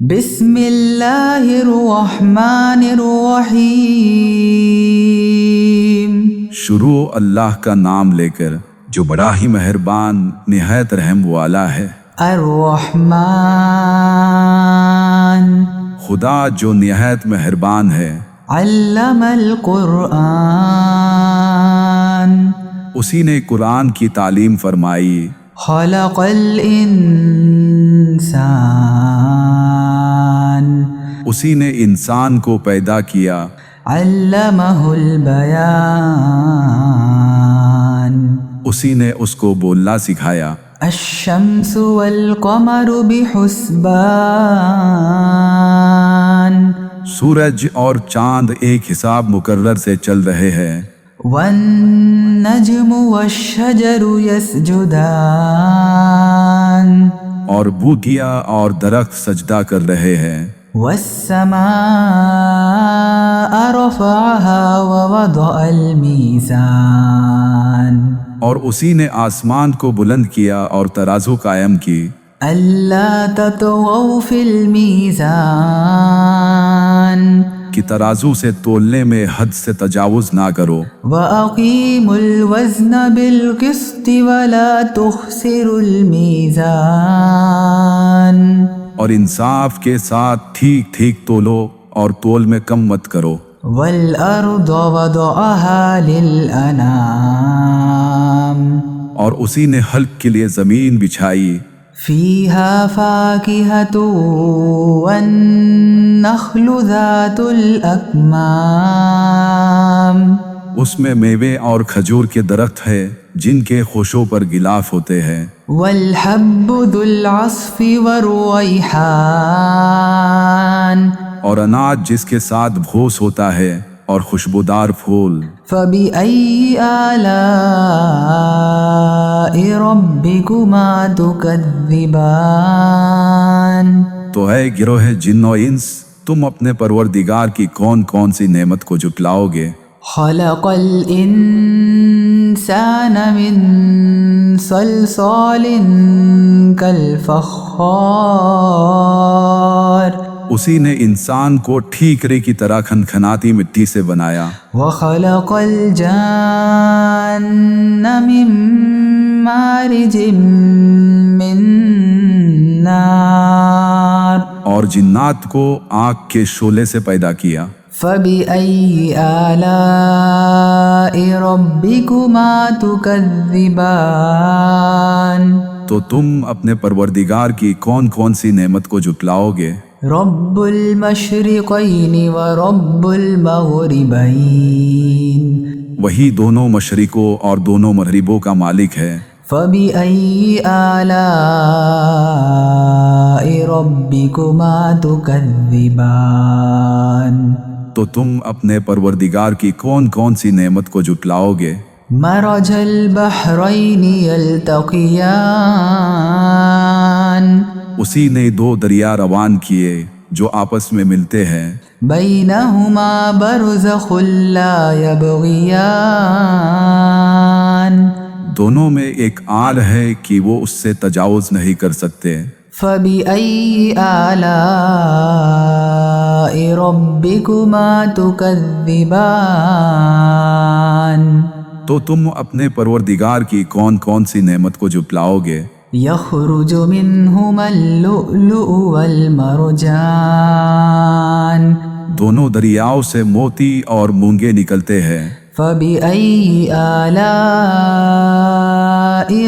Speaker 1: بسم اللہ الرحمن الرحیم
Speaker 2: شروع اللہ کا نام لے کر جو بڑا ہی مہربان نہایت رحم والا ہے۔
Speaker 1: الرحمن
Speaker 2: خدا جو نہایت مہربان ہے۔
Speaker 1: علم القرآن
Speaker 2: اسی نے قرآن کی تعلیم فرمائی۔
Speaker 1: خلق الانسان
Speaker 2: اسی نے انسان کو پیدا کیا۔
Speaker 1: علمہ البیان
Speaker 2: اسی نے اس کو بولنا سکھایا۔
Speaker 1: الشمس والقمر بحسبان
Speaker 2: سورج اور چاند ایک حساب مقرر سے چل رہے ہیں۔
Speaker 1: والنجم والشجر يسجدان
Speaker 2: اور بوٹیاں اور درخت سجدہ کر رہے ہیں۔
Speaker 1: والسماء رفعها ووضع الميزان
Speaker 2: اور اسی نے آسمان کو بلند کیا اور ترازو قائم کی۔
Speaker 1: ألا تطغوا في الميزان
Speaker 2: کہ ترازو سے تولنے میں حد سے تجاوز نہ کرو،
Speaker 1: وَأَقِيمُوا الْوَزْنَ بِالْقِسْطِ وَلَا تُخْسِرُوا الْمِيزَانَ
Speaker 2: اور انصاف کے ساتھ ٹھیک ٹھیک تولو اور تول میں کم مت کرو۔
Speaker 1: وَالْأَرْضَ وَضَعَهَا لِلْأَنَامِ
Speaker 2: اور اسی نے حلق کے لیے زمین بچھائی،
Speaker 1: فِيهَا فَاكِهَةٌ وَالنَّخْلُ ذَاتُ الْأَكْمَامِ
Speaker 2: اس میں میوے اور کھجور کے درخت ہے جن کے خوشوں پر غلاف ہوتے ہیں،
Speaker 1: وَالْحَبُّ ذُو الْعَصْفِ وَالرَّيْحَانِ
Speaker 2: اور اناج جس کے ساتھ بھوس ہوتا ہے اور خوشبودار پھول۔
Speaker 1: فَبِأَيِّ آلَاءِ رَبِّكُمَا تُكَذِّبَانِ
Speaker 2: تو اے گروہ جن و انس، تم اپنے پروردگار کی کون کون سی نعمت کو جھٹلاؤ گے؟
Speaker 1: خَلَقَ الْإِنسَانَ مِنْ صَلْصَالٍ كَالْفَخَّارِ
Speaker 2: اسی نے انسان کو ٹھیکرے کی طرح کھنکھناتی مٹی سے بنایا،
Speaker 1: وَخَلَقَ الْجَانَّ مِن مَّارِجٍ مِّن نَّارٍ
Speaker 2: اور جنات کو آگ کے شعلے سے پیدا کیا۔
Speaker 1: فَبِأَيِّ آلَاءِ رَبِّكُمَا تُكَذِّبَانِ
Speaker 2: تو تم اپنے پروردگار کی کون کون سی نعمت کو جھٹلاؤ گے؟
Speaker 1: رَبُّ الْمَشْرِقَيْنِ وَرَبُّ الْمَغْرِبَيْنِ
Speaker 2: وہی دونوں مشرقوں اور دونوں مغربوں کا مالک ہے۔
Speaker 1: فَبِأَيِّ آلَاءِ رَبِّكُمَا تُكَذِّبَانِ
Speaker 2: تو تم اپنے پروردگار کی کون کون سی نعمت کو جھٹلاؤ گے؟
Speaker 1: مَرَجَ الْبَحْرَيْنِ يَلْتَقِيَانِ
Speaker 2: اسی نے دو دریا روان کیے جو آپس میں ملتے ہیں،
Speaker 1: بَيْنَهُمَا بَرْزَخٌ لَا يَبْغِيَانِ
Speaker 2: دونوں میں ایک آل ہے کہ وہ اس سے تجاوز نہیں کر سکتے۔
Speaker 1: فَبِأَيِّ آلَاءِ رَبِّكُمَا تُكَذِّبَانِ
Speaker 2: تو تم اپنے پروردگار کی کون کون سی نعمت کو جھٹلاؤ گے؟
Speaker 1: يَخْرُجُ مِنْهُمَا اللُّؤْلُؤُ وَالْمَرْجَانُ
Speaker 2: دونوں دریاؤں سے موتی اور مونگے نکلتے ہیں۔
Speaker 1: فَبِأَيِّ آلَاءِ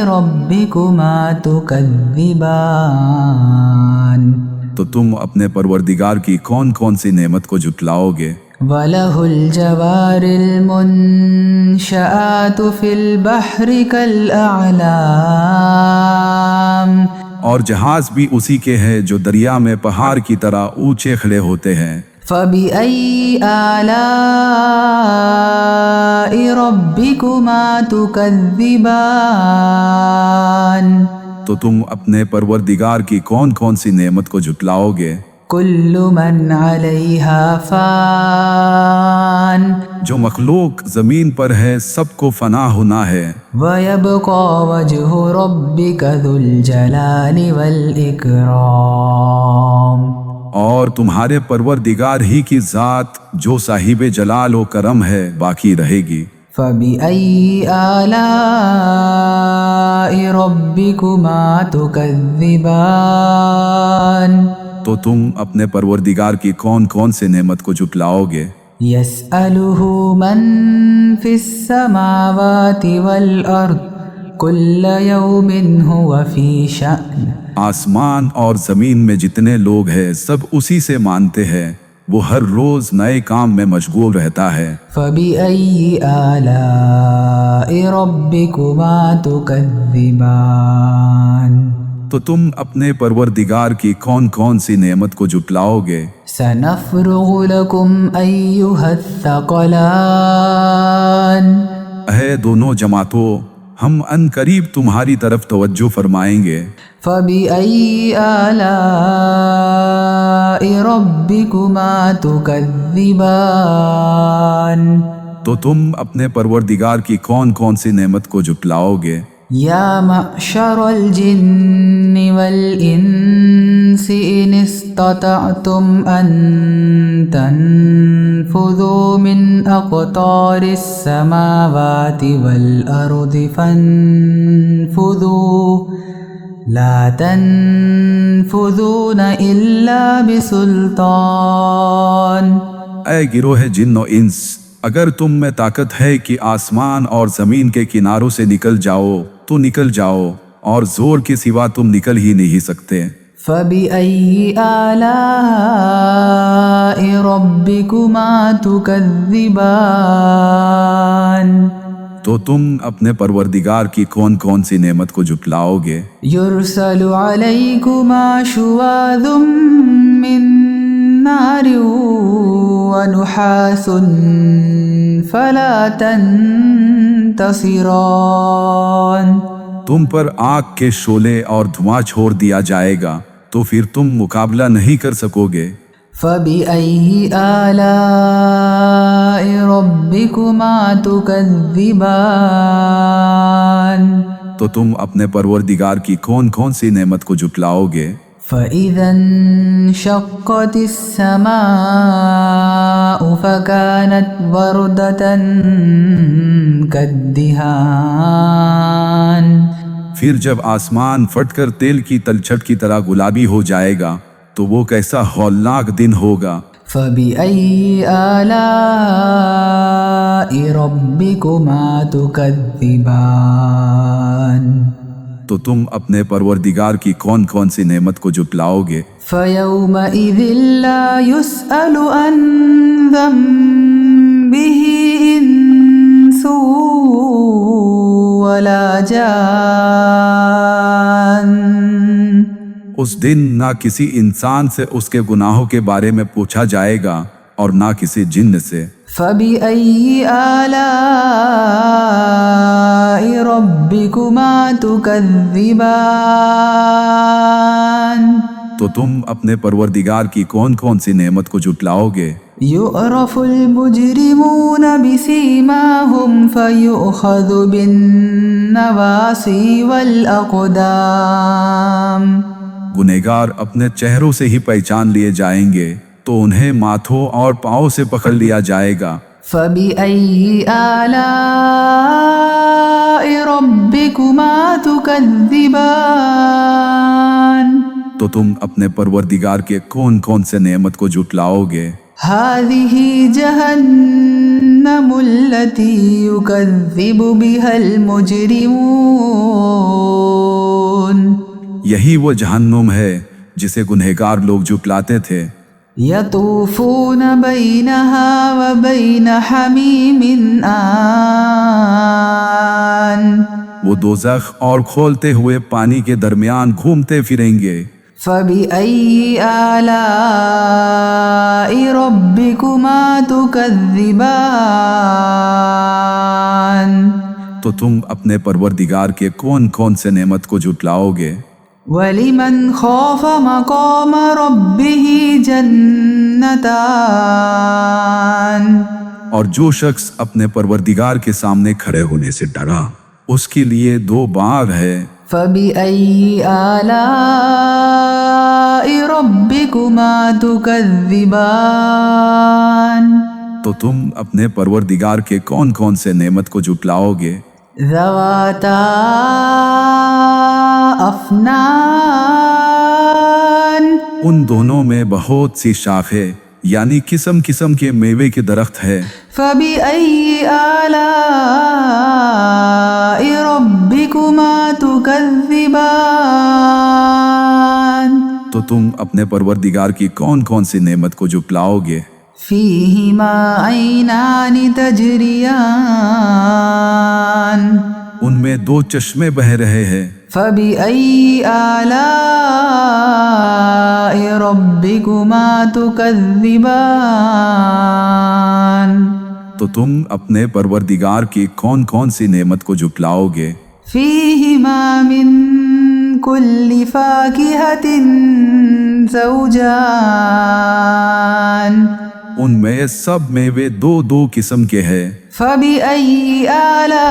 Speaker 1: رَبِّكُمَا تُكَذِّبَانِ
Speaker 2: تو تم اپنے پروردگار کی کون کون سی نعمت کو جھٹلاؤ گے؟
Speaker 1: وَلَهُ الْجَوَارِ الْمُنشَآتُ فِي الْبَحْرِ كَالْأَعْلَامِ
Speaker 2: اور جہاز بھی اسی کے ہیں جو دریا میں پہاڑ کی طرح اونچے کھڑے ہوتے ہیں۔
Speaker 1: فَبِأَيِّ آلَاءِ رَبِّكُمَا تُكَذِّبَانِ
Speaker 2: تو تم اپنے پروردگار کی کون کون سی نعمت کو جھٹلاؤ گے؟
Speaker 1: كُلُّ مَنْ عَلَيْهَا فَانٍ
Speaker 2: جو مخلوق زمین پر ہے سب کو فنا ہونا ہے،
Speaker 1: وَيَبْقَى وَجْهُ رَبِّكَ ذُو الْجَلَالِ وَالْإِكْرَامِ
Speaker 2: اور تمہارے پروردگار ہی کی ذات جو صاحب جلال و کرم ہے باقی رہے گی۔
Speaker 1: فَبِأَيِّ آلَاءِ رَبِّكُمَا تُكَذِّبَانِ
Speaker 2: تو تم اپنے پروردگار کی کون کون سے نعمت کو جھٹلاؤ گے؟
Speaker 1: يَسْأَلُهُ مَن فِي السَّمَاوَاتِ وَالْأَرْضِ كُلَّ يَوْمٍ هُوَ فِي شَأْنٍ
Speaker 2: آسمان اور زمین میں جتنے لوگ ہیں سب اسی سے مانتے ہیں، وہ ہر روز نئے کام میں مشغول رہتا ہے۔
Speaker 1: فَبِأَيِّ آلَاءِ رَبِّكُمَا تُكَذِّبَانِ
Speaker 2: تو تم اپنے پروردگار کی کون کون سی نعمت کو جھٹلاؤ گے؟
Speaker 1: سَنَفْرُغُ لَكُمْ أَيُّهَ الثَّقَلَانِ
Speaker 2: اے دونوں جماعتوں، ہم ان قریب تمہاری طرف توجہ فرمائیں گے۔
Speaker 1: فَبِأَيِّ آلَاءِ رَبِّكُمَا تُكَذِّبَانِ
Speaker 2: تو تم اپنے پروردگار کی کون کون سی نعمت کو جھٹلاؤ گے؟
Speaker 1: یا معشر الجن والانس الإنس إن استطعتم أن تنفذوا من أقطار السماوات والأرض فانفذوا لا تنفذون إلا بسلطان۔
Speaker 2: اے گروہ جن و انس، اگر تم میں طاقت ہے کہ آسمان اور زمین کے کناروں سے نکل جاؤ تو نکل جاؤ، اور زور کے سوا تم نکل ہی نہیں سکتے۔
Speaker 1: فَبِأَيِّ آلَاءِ رَبِّكُمَا تُكَذِّبَانِ،
Speaker 3: تو تم اپنے پروردگار کی کون کون سی نعمت کو جھٹلاؤ گے؟
Speaker 1: يُرْسَلُ عَلَيْكُمَا شُوَاظٌ مِّن نَّارٍ وَنُحَاسٌ فَلَا تَنتَصِرَانِ،
Speaker 2: تم پر آگ کے شعلے اور دھواں چھوڑ دیا جائے گا تو پھر تم مقابلہ نہیں کر سکو گے۔
Speaker 1: فَبِأَيِّ آلَاءِ رَبِّكُمَا تُكَذِّبَانِ،
Speaker 2: تو تم اپنے پروردگار کی کون کون سی نعمت کو جھٹلاؤ گے؟
Speaker 1: فَإِذَا انشَقَّتِ السَّمَاءُ فَكَانَتْ وَرْدَةً كَالدِّهَانِ،
Speaker 2: پھر جب آسمان پھٹ کر تیل کی تلچھٹ کی طرح گلابی ہو جائے گا تو وہ کیسا ہولناک دن ہوگا۔
Speaker 1: فَبِأَيِّ آلَاءِ رَبِّكُمَا تُكَذِّبَانِ،
Speaker 2: تو تم اپنے پروردگار کی کون کون سی نعمت کو جھٹلاؤ گے؟
Speaker 1: فَيَوْمَئِذٍ لَا يُسْأَلُ عَنْ ذَنبِهِ إِنسٌ وَلَا جَانٌ،
Speaker 2: اس دن نہ کسی انسان سے اس کے گناہوں کے بارے میں پوچھا جائے گا اور نہ کسی جن سے۔
Speaker 1: فَبِأَيِّ آلَاءِ رَبِّكُمَا تُكَذِّبَانِ،
Speaker 2: تو تم اپنے پروردگار کی کون کون سی نعمت کو جھٹلاؤ گے؟
Speaker 1: يُعْرَفُ الْمُجْرِمُونَ بِسِيمَاهُمْ فَيُؤْخَذُ بِالنَّوَاصِي وَالْأَقْدَامِ،
Speaker 2: گنہگار اپنے چہروں سے ہی پہچان لیے جائیں گے تو انہیں ماتھوں اور پاؤں سے پکڑ لیا جائے گا۔
Speaker 1: فَبِأَيِّ آلَاءِ رَبِّكُمَا تُكَذِّبَانِ،
Speaker 2: تو تم اپنے پروردگار کے کون کون سے نعمت کو جھٹلاؤ گے؟
Speaker 1: هَذِهِ جَهَنَّمُ الَّتِي يُكَذِّبُ بِهَا الْمُجْرِمُونَ،
Speaker 2: یہی وہ جہنم ہے جسے گنہگار لوگ جھٹلاتے تھے۔
Speaker 1: يَطُوفُونَ بَيْنَهَا وَبَيْنَ حَمِيمٍ آنٍ،
Speaker 2: وہ دوزخ اور کھولتے ہوئے پانی کے درمیان گھومتے پھریں گے۔
Speaker 1: فَبِأَيِّ آلَاءِ رَبِّكُمَا تُكَذِّبَانِ،
Speaker 2: تو تم اپنے پروردگار کے کون کون سے نعمت کو جھٹلاؤ گے؟
Speaker 1: وَلِمَنْ خَافَ مَقَامَ رَبِّهِ جَنَّتَانِ،
Speaker 2: اور جو شخص اپنے پروردگار کے سامنے کھڑے ہونے سے ڈرا اس کے لیے دو باغ ہے۔
Speaker 1: فَبِأَيِّ آلَاءِ رَبِّكُمَا تُكَذِّبَانِ،
Speaker 2: تو تم اپنے پروردگار کے کون کون سے نعمت کو جھٹلاؤ گے؟
Speaker 1: ذَوَاتَا أَفْنَانٍ،
Speaker 2: ان دونوں میں بہت سی شاخیں یعنی قسم قسم کے میوے کے درخت ہے۔
Speaker 1: فَبِأَيِّ آلَاءِ رَبِّكُمَا تُكَذِّبَانِ،
Speaker 2: تو تم اپنے پروردگار کی کون کون سی نعمت کو جھٹلاؤ گے؟
Speaker 1: فِيهِمَا عَيْنَانِ تَجْرِيَانِ،
Speaker 2: ان میں دو چشمے بہہ رہے ہیں۔
Speaker 1: فَبِأَيِّ آلَاءِ رَبِّكُمَا تُكَذِّبَانِ،
Speaker 2: تو تم اپنے پروردگار کی کون کون سی نعمت کو جھٹلاؤ گے؟
Speaker 1: فِيهِمَا مِن كُلِّ فَاكِهَةٍ زَوْجَانِ،
Speaker 2: ان میں سب میوے دو دو قسم کے ہیں۔
Speaker 1: فَبِأَيِّ آلَاءِ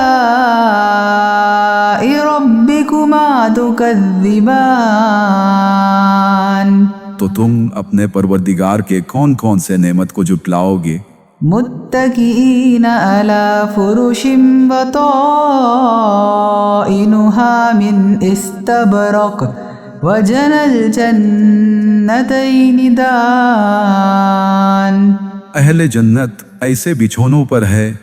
Speaker 1: رَبِّكُمَا ربكما تكذبان
Speaker 2: تو تم اپنے پروردگار کے کون کون سے نعمت کو جھٹلاؤ گے؟
Speaker 1: متكئين على فرش بطائنها من استبرق وجنى الجنتين دان
Speaker 2: اہل جنت ایسے بچھونوں پر ہے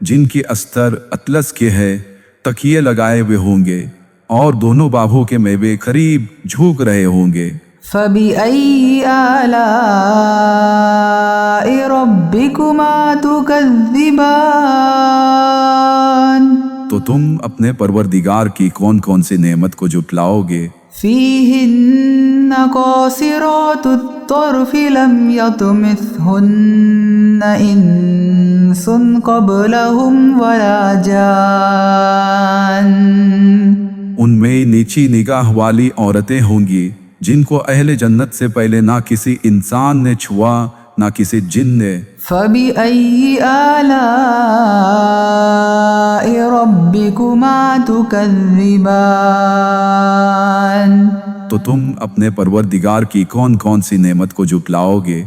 Speaker 2: جن کی استر اطلس کے ہے، تکیے لگائے ہوئے ہوں گے اور دونوں باغوں کے میوے قریب جھوک رہے ہوں گے۔
Speaker 1: فبأي آلاء ربكما تكذبان
Speaker 2: تو تم اپنے پروردگار کی کون کون سی نعمت کو جھٹلاؤ گے؟
Speaker 1: فيهن قاصرات الطرف لم يطمثهن إنس قبلهم ولا جان
Speaker 2: ان میں نیچی نگاہ والی عورتیں ہوں گی جن کو اہل جنت سے پہلے نہ کسی انسان نے چھوا نہ کسی جن نے۔
Speaker 1: فبأي آلاء ربكما تكذبان
Speaker 2: تو تم اپنے پروردگار کی کون کون سی نعمت کو جھٹلاؤ گے؟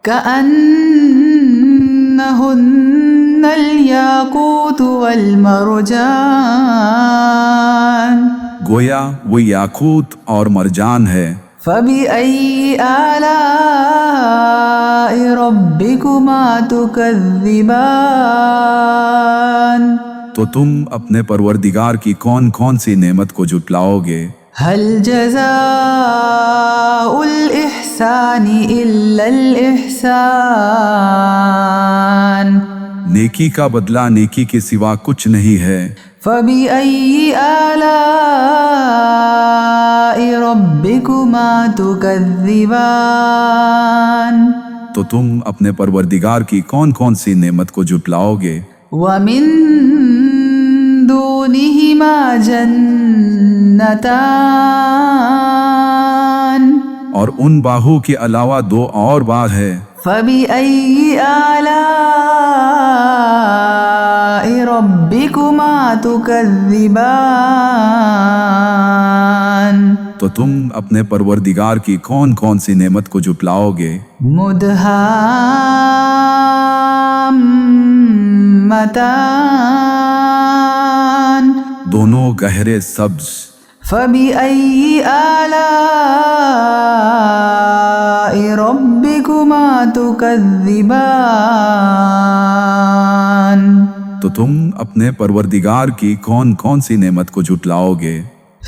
Speaker 1: كأنهن الياقوت والمرجان
Speaker 2: گویا وہ یاقوت اور مرجان ہے۔
Speaker 1: فبأي آلاء ربكما تكذبان
Speaker 2: تو تم اپنے پروردگار کی کون کون سی نعمت کو جھٹلاؤ گے؟
Speaker 1: هل جزاء الإحسان إلا الإحسان
Speaker 2: نیکی کا بدلہ نیکی کے سوا کچھ نہیں ہے۔
Speaker 1: فبأي آلاء ربكما تكذبان
Speaker 2: تو تم اپنے پروردگار کی کون کون سی نعمت کو جھٹلاؤ گے؟
Speaker 1: ومن دونهما جنتان
Speaker 2: اور ان باہوں کے علاوہ دو اور باغ ہے۔
Speaker 1: فبأي آلاء ربكما تكذبان
Speaker 2: تو تم اپنے پروردگار کی کون کون سی نعمت کو جھٹلاؤ گے؟
Speaker 1: مدهامتان
Speaker 2: دونوں گہرے سبز۔
Speaker 1: فبأي آلاء ربكما تكذبان
Speaker 2: تو تم اپنے پروردگار کی کون کون سی نعمت کو جھٹلاؤ گے؟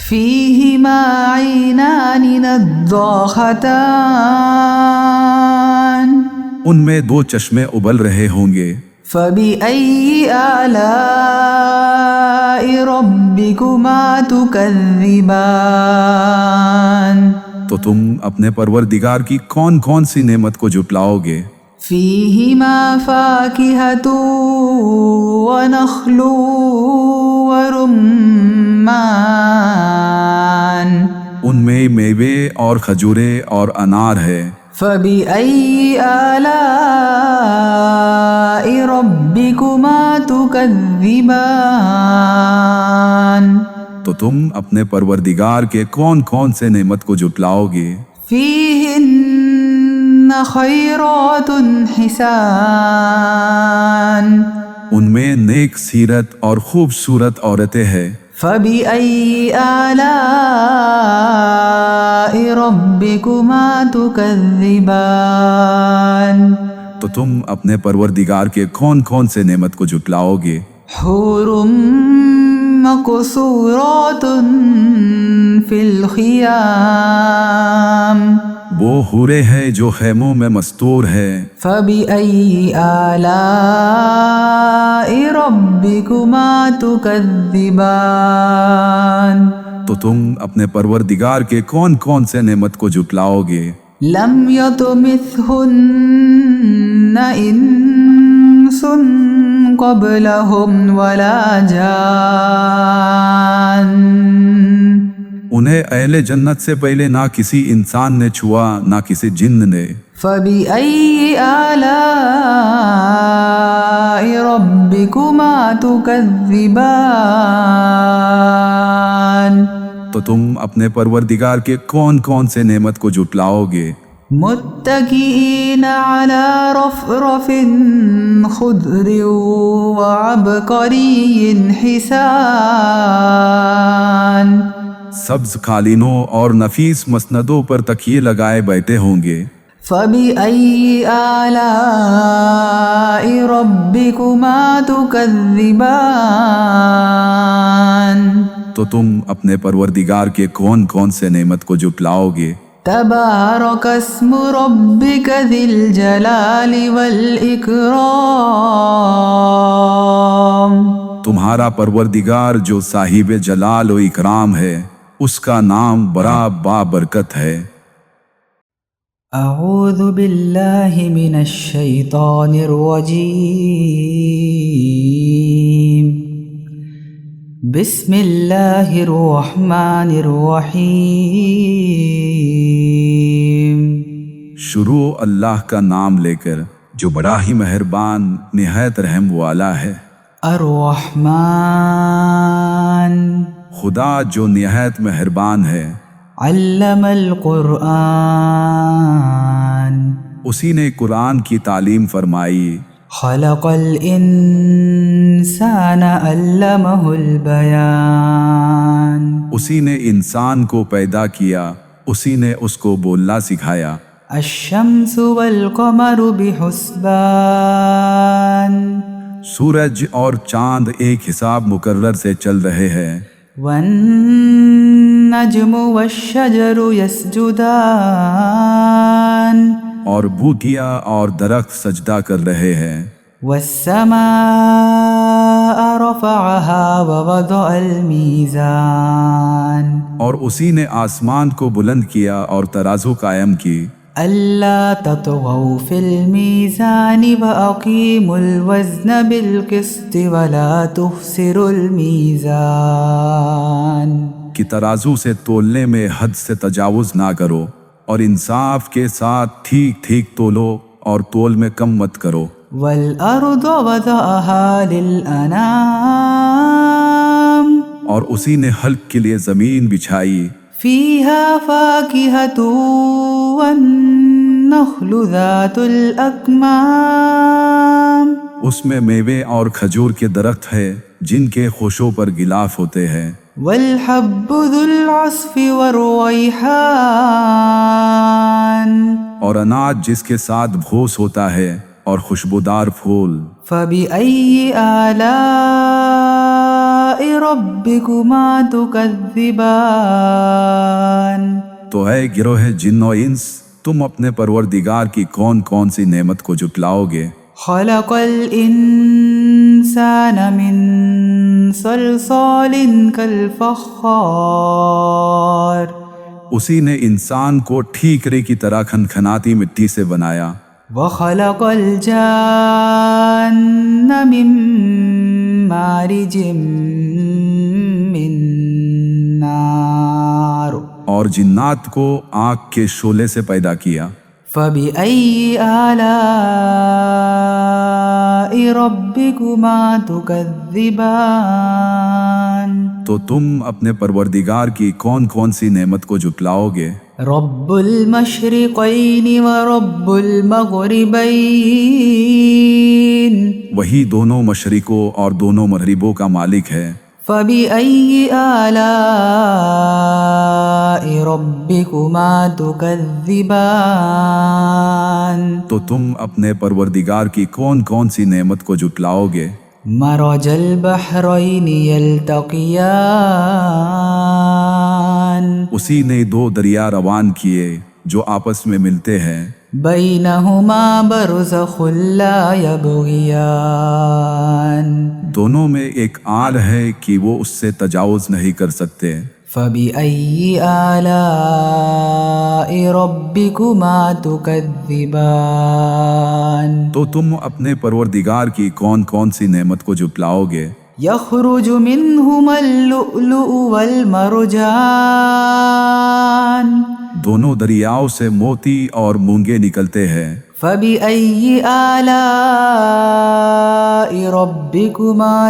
Speaker 1: فيهما عينان نضاختان
Speaker 2: ان میں دو چشمے ابل رہے ہوں گے۔
Speaker 1: فبأي آلاء ربكما تكذبان
Speaker 2: تو تم اپنے پروردگار کی کون کون سی نعمت کو جھٹلاؤ گے؟
Speaker 1: فيهما فاكهة ونخل ورمان
Speaker 2: ان میں میوے اور کھجورے اور انار ہے۔
Speaker 1: فبأي آلاء ربكما تكذبان
Speaker 2: تو تم اپنے پروردگار کے کون کون سے نعمت کو جھٹلاؤ گے؟
Speaker 1: فيهن خيرات حسان
Speaker 2: ان میں نیک سیرت اور خوبصورت عورتیں ہیں۔
Speaker 1: فبأي آلاء ربكما تكذبان
Speaker 2: تو تم اپنے پروردگار کے کون کون سے نعمت کو جھٹلاؤ گے؟
Speaker 1: حور مقصورات في الخيام
Speaker 2: وہ حورے ہیں جو خیموں میں مستور ہے۔
Speaker 1: فبأي آلاء ربكما تكذبان
Speaker 2: تو تم اپنے پروردگار کے کون کون سے نعمت کو جھٹلاؤ گے؟
Speaker 1: لم يطمثهن إنس قبلهم ولا جان
Speaker 2: انہیں اہل جنت سے پہلے نہ کسی انسان نے چھوا نہ کسی جن نے۔
Speaker 1: فبأي آلاء ربكما تكذبان
Speaker 2: تو تم اپنے پروردگار کے کون کون سے نعمت کو جھٹلاؤ گے؟
Speaker 1: متكئين على رفرف خضر وعبقري حسان
Speaker 2: سبز قالینوں اور نفیس مسندوں پر تکیے لگائے بیٹھے ہوں گے۔
Speaker 1: فبأي آلاء ربكما تكذبان
Speaker 2: تو تم اپنے پروردگار کے کون کون سے نعمت کو جھٹلاؤ گے؟
Speaker 1: تبارك اسم ربك ذي الجلال والإكرام
Speaker 2: تمہارا پروردگار جو صاحب جلال و اکرام ہے، اس کا نام بڑا بابرکت ہے۔
Speaker 1: اعوذ باللہ من الشیطان الرجیم بسم اللہ الرحمن الرحیم۔
Speaker 2: شروع اللہ کا نام لے کر جو بڑا ہی مہربان نہایت رحم والا ہے۔
Speaker 1: الرحمن
Speaker 2: خدا جو نہایت مہربان ہے۔
Speaker 1: علم القرآن
Speaker 2: اسی نے قرآن کی تعلیم فرمائی۔
Speaker 1: خلق الانسان علمہ البیان
Speaker 2: اسی نے انسان کو پیدا کیا، اسی نے اس کو بولنا سکھایا۔
Speaker 1: الشمس والقمر بحسبان
Speaker 2: سورج اور چاند ایک حساب مقرر سے چل رہے ہیں۔
Speaker 1: والنجم والشجر يسجدان
Speaker 2: اور بوٹیاں اور درخت سجدہ کر رہے ہیں۔
Speaker 1: والسماء رفعها ووضع الميزان
Speaker 2: اور اسی نے آسمان کو بلند کیا اور ترازو قائم کی۔
Speaker 1: ألا تطغوا في الميزان وأقيموا الوزن بالقسط ولا تخسروا الميزان
Speaker 2: کہ ترازو سے تولنے میں حد سے تجاوز نہ کرو، اور انصاف کے ساتھ ٹھیک ٹھیک تولو اور تول میں کم مت کرو۔
Speaker 1: والأرض وضعها للأنام
Speaker 2: اور اسی نے حلق کے لیے زمین بچھائی۔
Speaker 1: فيها فاكهة والنخل ذات الأكمام
Speaker 2: اس میں میوے اور کھجور کے درخت ہے جن کے خوشوں پر غلاف ہوتے ہیں۔
Speaker 1: والحب ذو العصف والريحان
Speaker 2: اور اناج جس کے ساتھ بھوس ہوتا ہے اور خوشبودار پھول۔
Speaker 1: فبأي آلاء ربكما تكذبان
Speaker 2: تو اے گروہ جن و انس، تم اپنے پروردگار کی کون کون سی نعمت کو جھٹلاؤ گے؟
Speaker 1: خلق الإنسان من صلصال كالفخار
Speaker 2: اسی نے انسان کو ٹھیکرے کی طرح کھنکھناتی مٹی سے بنایا۔
Speaker 1: وخلق الجان من مارج من نار
Speaker 2: اور جنات کو آگ کے شعلے سے پیدا کیا۔
Speaker 1: فبأي آلاء ربكما تكذبان
Speaker 2: تو تم اپنے پروردگار کی کون کون سی نعمت کو جھٹلاؤ گے؟
Speaker 1: رب المشرقين ورب المغربين
Speaker 2: وہی دونوں مشرقوں اور دونوں مغربوں کا مالک ہے۔
Speaker 1: فبأي آلاء ربكما تكذبان
Speaker 2: تو تم اپنے پروردگار کی کون کون سی نعمت کو جھٹلاؤ گے؟
Speaker 1: مرج البحرين يلتقيان
Speaker 2: اسی نے دو دریا روان کیے جو آپس میں ملتے ہیں۔
Speaker 1: بينهما برزخ لا يبغيان
Speaker 2: دونوں میں ایک آل ہے کہ وہ اس سے تجاوز نہیں کر سکتے۔
Speaker 1: فبأي آلاء ربكما تكذبان
Speaker 2: تو تم اپنے پروردگار کی کون کون سی نعمت کو جھٹلاؤ گے؟
Speaker 1: يخرج منهما اللؤلؤ والمرجان
Speaker 2: دونوں دریاؤں سے موتی اور مونگے نکلتے ہیں۔
Speaker 1: فبأي آلاء ربكما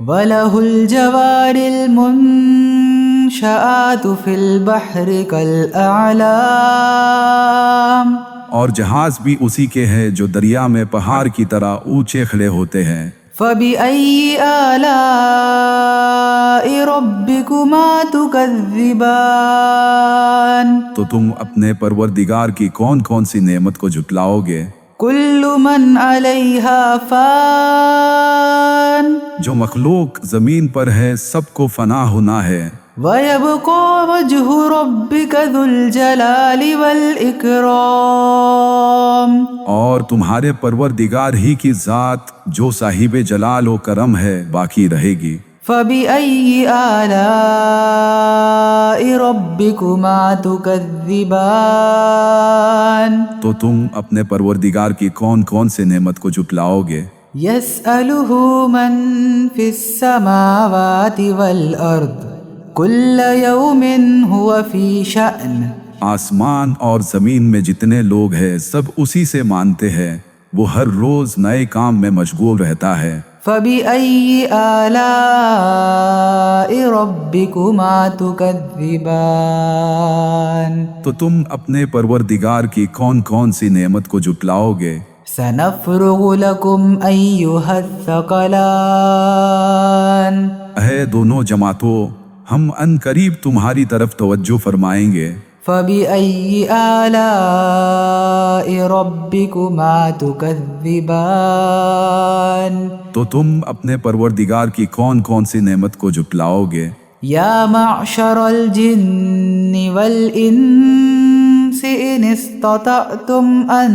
Speaker 1: وَلَهُ الْجَوَارِ الْمُنْشَآتُ فِي الْبَحْرِ كَالْأَعْلَامِ
Speaker 2: اور جہاز بھی اسی کے ہیں جو دریا میں پہاڑ کی طرح اونچے کھڑے ہوتے ہیں۔
Speaker 1: فَبِأَيِّ آلَاءِ رَبِّكُمَا تُكَذِّبَانِ
Speaker 2: تو تم اپنے پروردگار کی کون کون سی نعمت کو جھٹلاؤگے۔
Speaker 1: كُلُّ مَنْ عَلَيْهَا فَانٍ
Speaker 2: جو مخلوق زمین پر ہے سب کو فنا ہونا ہے،
Speaker 1: وَيَبْقَى وَجْهُ رَبِّكَ ذُو الْجَلَالِ وَالْإِكْرَامِ
Speaker 2: اور تمہارے پروردگار ہی کی ذات جو صاحب جلال و کرم ہے باقی رہے گی۔
Speaker 1: فَبِأَيِّ آلَاءِ رَبِّكُمَا تُكَذِّبَانِ
Speaker 2: تو تم اپنے پروردگار کی کون کون سے نعمت کو جھٹلاؤگے۔
Speaker 1: يَسْأَلُهُ مَن فِي السَّمَاوَاتِ وَالْأَرْضِ كُلَّ يَوْمٍ هُوَ فِي شَأْنٍ
Speaker 2: آسمان اور زمین میں جتنے لوگ ہیں سب اسی سے مانتے ہیں، وہ ہر روز نئے کام میں مشغول رہتا ہے۔
Speaker 1: فَبِأَيِّ آلَاءِ رَبِّكُمَا تُكَذِّبَانِ
Speaker 2: تو تم اپنے پروردگار کی کون کون سی نعمت کو جھٹلاؤگے۔
Speaker 1: سَنَفْرُغُ لَكُمْ أَيُّهَا الثَّقَلَانِ
Speaker 2: اے دونوں جماعتوں، ہم ان قریب تمہاری طرف توجہ فرمائیں گے۔
Speaker 1: فَبِأَيِّ آلَاءِ رَبِّكُمَا تُكَذِّبَانِ
Speaker 2: تو تم اپنے پروردگار کی کون کون سی نعمت کو جھٹلاؤگے۔
Speaker 1: يَا مَعْشَرَ الْجِنِّ وَالْإِنسِ إِنِ اسْتَطَعْتُمْ أَن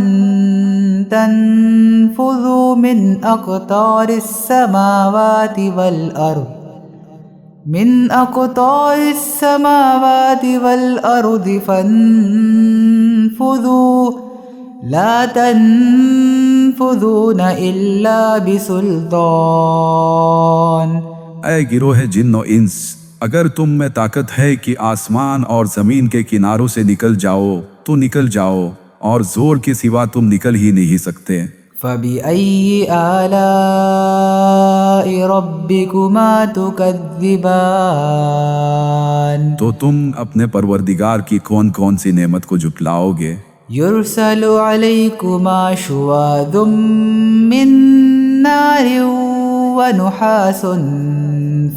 Speaker 1: تَنفُذُوا مِنْ أَقْطَارِ السَّمَاوَاتِ وَالْأَرْضِ فَانفُذُوا لَا تَنفُذُونَ إِلَّا بِسُلْطَانٍ
Speaker 2: اے گروہ جن و انس، اگر تم میں طاقت ہے کہ آسمان اور زمین کے کناروں سے نکل جاؤ تو نکل جاؤ، اور زور کے سوا تم نکل ہی نہیں سکتے۔
Speaker 1: فَبِأَيِّ آلَاءِ رَبِّكُمَا تُكَذِّبَانِ
Speaker 2: تو تم اپنے پروردگار کی کون کون سی نعمت کو جھٹلاؤگے۔
Speaker 1: يُرْسَلُ عَلَيْكُمَا شُوَاظٌ مِّن نَّارٍ وَنُحَاسٌ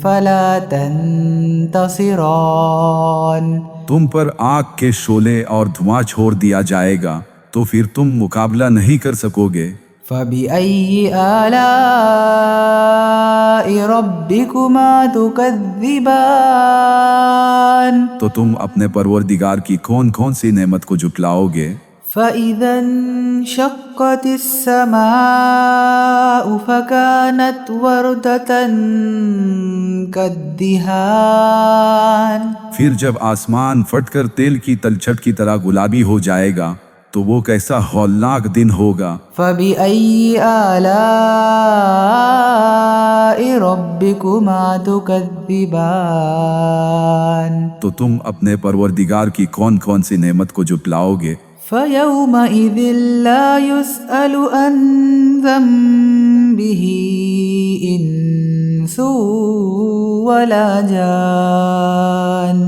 Speaker 1: فَلَا تَنتَصِرَانِ
Speaker 2: تم پر آگ کے شعلے اور دھواں چھوڑ دیا جائے گا تو پھر تم مقابلہ نہیں کر سکو گے۔
Speaker 1: فَبِأَيِّ آلَاءِ رَبِّكُمَا تُكَذِّبَانِ
Speaker 2: تو تم اپنے پروردگار کی کون کون سی نعمت کو جھٹلاؤگے۔
Speaker 1: فَإِذَا انشَقَّتِ السَّمَاءُ فَكَانَتْ وَرْدَةً كَالدِّهَانِ
Speaker 2: پھر جب آسمان پھٹ کر تیل کی تلچھٹ کی طرح گلابی ہو جائے گا تو وہ کیسا ہولناک دن ہوگا۔
Speaker 1: فَبِأَيِّ آلَاءِ رَبِّكُمَا تُكَذِّبَانِ
Speaker 2: تو تم اپنے پروردگار کی کون کون سی نعمت کو جھٹلاؤگے۔
Speaker 1: فَيَوْمَئِذٍ لَا يُسْأَلُ عَنْ ذَنبِهِ إِنسٌ وَلَا جَانٌ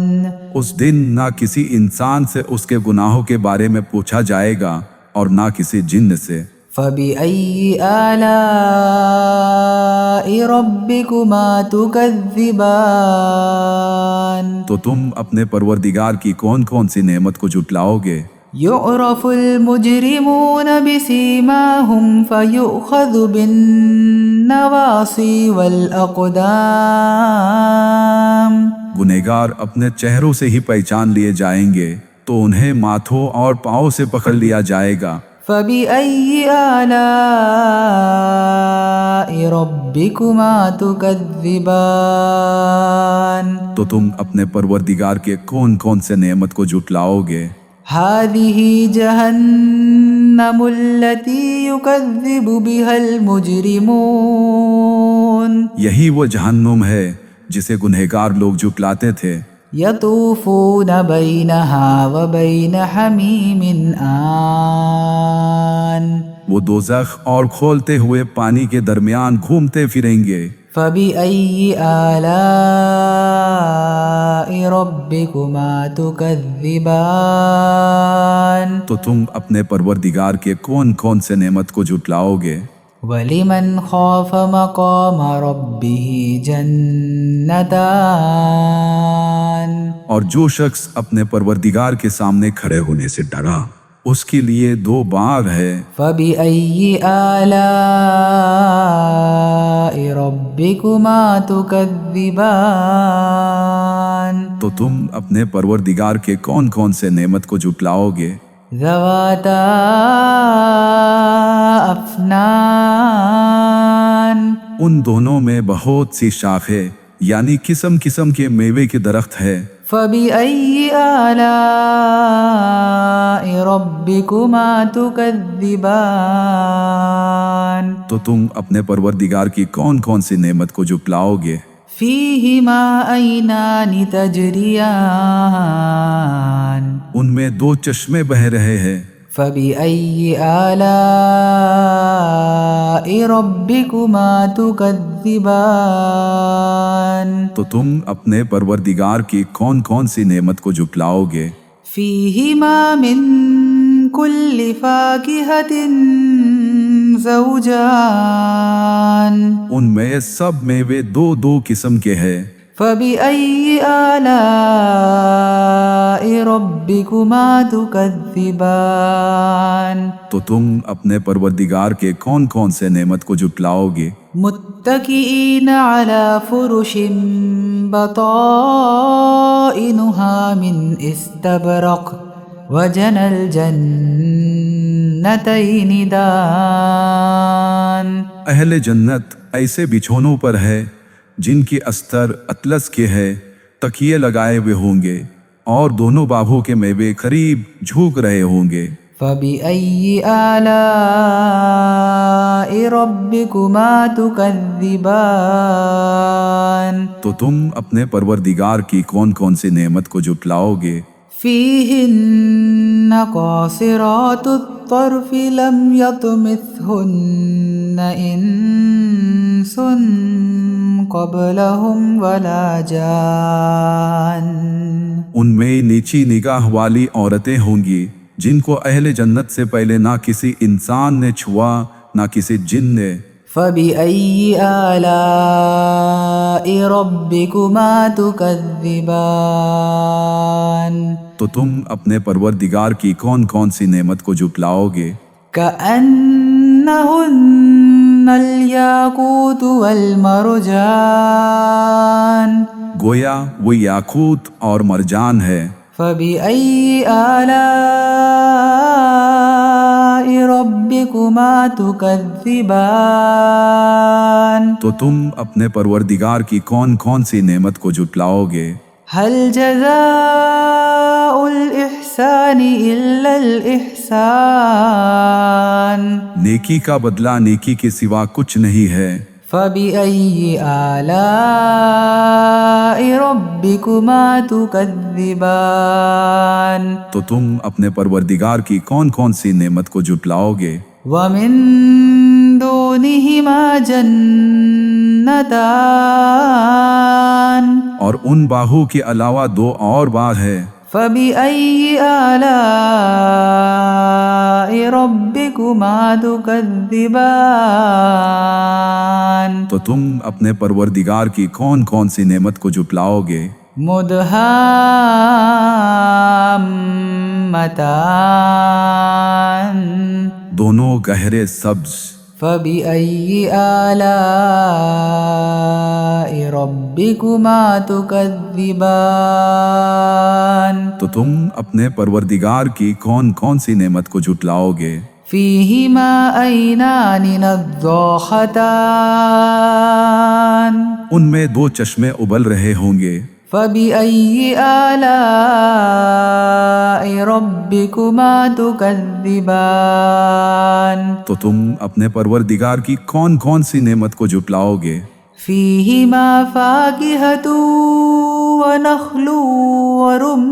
Speaker 2: اس دن نہ کسی انسان سے اس کے گناہوں کے بارے میں پوچھا جائے گا اور نہ کسی جن سے۔
Speaker 1: فَبِأَيِّ آلَاءِ رَبِّكُمَا تُكَذِّبَانِ
Speaker 2: تو تم اپنے پروردگار کی کون کون سی نعمت کو جھٹلاؤگے۔
Speaker 1: يُعْرَفُ الْمُجْرِمُونَ بِسِيمَاهُمْ فَيُؤْخَذُ بِالنَّوَاصِي وَالْأَقْدَامِ
Speaker 2: گنہگار اپنے چہروں سے ہی پہچان لیے جائیں گے تو انہیں ماتھوں اور پاؤں سے پکڑ لیا جائے گا۔
Speaker 1: فَبِأَيِّ آلَاءِ رَبِّكُمَا تُكَذِّبَانِ
Speaker 2: تو تم اپنے پروردگار کے کون کون سے نعمت کو جھٹلاؤگے۔
Speaker 1: هَذِهِ جَهَنَّمُ الَّتِي يُكَذِّبُ بِهَا الْمُجْرِمُونَ
Speaker 2: یہی وہ جہنم ہے جسے گنہگار لوگ جھٹلاتے تھے۔
Speaker 1: يَطُوفُونَ بَيْنَهَا وَبَيْنَ حَمِيمٍ آنٍ
Speaker 2: وہ دوزخ اور کھولتے ہوئے پانی کے درمیان گھومتے پھریں گے۔
Speaker 1: فبأي آلاء ربكما تكذبان
Speaker 2: تو تم اپنے پروردگار کے کون کون سے نعمت کو جھٹلاؤ گے؟
Speaker 1: ولمن خاف مقام ربه جنتان
Speaker 2: اور جو شخص اپنے پروردگار کے سامنے کھڑے ہونے سے ڈرا اس کے لیے 2 باغ ہے۔
Speaker 1: فبأي آلاء ربكما تكذبان
Speaker 2: تو تم اپنے پروردگار کے کون کون سے نعمت کو جھٹلاؤ گے؟
Speaker 1: ذواتا افنان
Speaker 2: ان دونوں میں بہت سی شاخیں یعنی قسم قسم کے میوے کے درخت ہے۔
Speaker 1: فبأي آلاء ربكما تكذبان
Speaker 2: تو تم اپنے پروردگار کی کون کون سی نعمت کو جھٹلاؤ گے؟
Speaker 1: فيهما عينان تجريان
Speaker 2: ان میں 2 چشمے بہہ رہے ہیں۔
Speaker 1: فبأي آلاء ربكما تكذبان
Speaker 2: تو تم اپنے پروردگار کی کون کون سی نعمت کو جھٹلاؤ گے؟
Speaker 1: فيهما من كل فاكهة زوجان
Speaker 2: ان میں سب میوے 2 قسم کے ہیں۔
Speaker 1: فبأي آلاء ربكما تكذبان
Speaker 2: تو تم اپنے پروردگار کے کون کون سے نعمت کو جھٹلاؤ گے؟
Speaker 1: متكئين على فرش بطائنها من استبرق وجنى الجنتين دان
Speaker 2: اہل جنت ایسے بچھونوں پر ہے جن کی استر اطلس کے ہے، تکیے لگائے ہوئے ہوں گے اور دونوں باغوں کے میوے قریب جھوک رہے ہوں گے۔
Speaker 1: فبأي آلاء ربكما تكذبان
Speaker 2: تو تم اپنے پروردگار کی کون کون سی نعمت کو جھٹلاؤ گے؟
Speaker 1: فيهن قاصرات الطرف لم يطمثهن إنس قبلهم ولا جان
Speaker 2: ان میں نیچی نگاہ والی عورتیں ہوں گی جن کو اہل جنت سے پہلے نہ کسی انسان نے چھوا نہ کسی جن نے۔
Speaker 1: فبأي آلاء ربكما تكذبان
Speaker 2: تو تم اپنے پروردگار کی کون کون سی نعمت کو جھٹلاؤ گے؟
Speaker 1: كأنهن الياقوت والمرجان
Speaker 2: گویا وہ یاقوت اور مرجان ہے۔
Speaker 1: فبأي آلاء ربكما تكذبان
Speaker 2: تو تم اپنے پروردگار کی کون کون سی نعمت کو جھٹلاؤ گے؟
Speaker 1: هل جزاء الإحسان إلا الإحسان
Speaker 2: نیکی کا بدلہ نیکی کے سوا کچھ نہیں ہے۔
Speaker 1: فبأي آلاء ربكما تكذبان
Speaker 2: تو تم اپنے پروردگار کی کون کون سی نعمت کو جھٹلاؤ گے؟
Speaker 1: ومن دونهما جنتان
Speaker 2: اور ان باغوں کے علاوہ 2 اور باغ ہے۔
Speaker 1: فبأي آلاء ربكما تكذبان
Speaker 2: تو تم اپنے پروردگار کی کون کون سی نعمت کو جھٹلاؤ گے؟
Speaker 1: مدهامتان
Speaker 2: دونوں گہرے سبز۔
Speaker 1: فبأي آلاء ربكما تكذبان
Speaker 2: تو تم اپنے پروردگار کی کون کون سی نعمت کو جھٹلاؤ گے؟
Speaker 1: فيهما عينان نضاختان
Speaker 2: ان میں 2 چشمے ابل رہے ہوں گے۔
Speaker 1: فبأي آلاء ربكما تكذبان
Speaker 2: تو تم اپنے پروردگار کی کون کون سی نعمت کو جھٹلاؤ گے؟
Speaker 1: فيهما فاكهة ونخل ورمان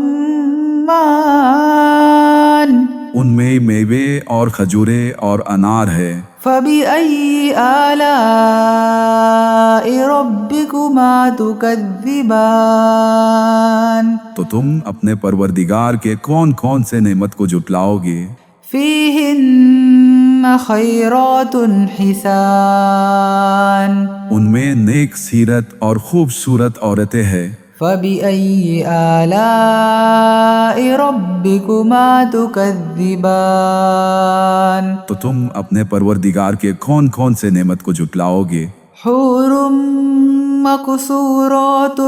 Speaker 2: ان میں میوے اور کھجورے اور انار ہے۔
Speaker 1: فبأي آلاء ربكما تكذبان
Speaker 2: تو تم اپنے پروردگار کے کون کون سے نعمت کو جھٹلاؤ گے؟
Speaker 1: فيهن خيرات حسان
Speaker 2: ان میں نیک سیرت اور خوبصورت عورتیں ہیں۔
Speaker 1: فبأي آلاء ربكما تكذبان
Speaker 2: تو تم اپنے پروردگار کے کون کون سے نعمت کو جھٹلاؤ گے؟
Speaker 1: حور مقصورات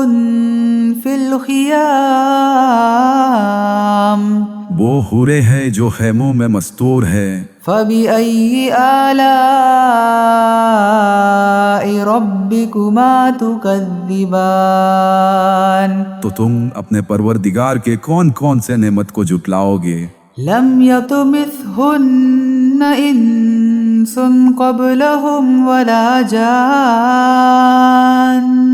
Speaker 1: في الخيام
Speaker 2: وہ حورے ہیں جو خیموں میں مستور ہے۔
Speaker 1: فبأي آلاء ربكما تكذبان
Speaker 2: تو تم اپنے پروردگار کے کون کون سے نعمت کو جھٹلاؤ گے؟
Speaker 1: لم يطمثهن إنس قبلهم ولا جان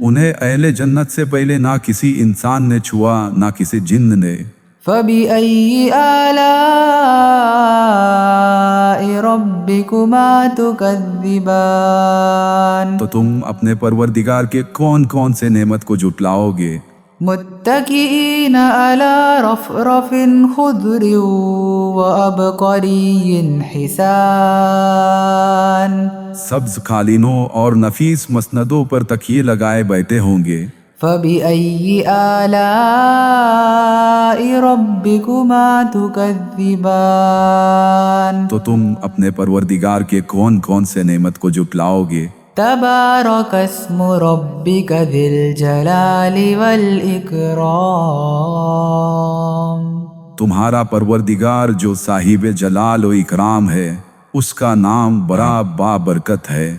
Speaker 2: انہیں اہل جنت سے پہلے نہ کسی انسان نے چھوا نہ کسی جن نے۔
Speaker 1: فبأي آلاء ربكما تكذبان
Speaker 2: تو تم اپنے پروردگار کے کون کون سے نعمت کو جھٹلاؤ گے؟
Speaker 1: متكئين على رفرف خضر وعبقري حسان
Speaker 2: سبز قالینوں اور نفیس مسندوں پر تکیے لگائے بیٹھے ہوں گے۔
Speaker 1: فبأي آلاء ربكما تكذبان
Speaker 2: تو تم اپنے پروردگار کے کون کون سے نعمت کو جھٹلاؤ گے؟
Speaker 1: تبارك اسم ربك ذي الجلال والإكرام
Speaker 2: تمہارا پروردگار جو صاحب جلال و اکرام ہے، اس کا نام بڑا بابرکت ہے۔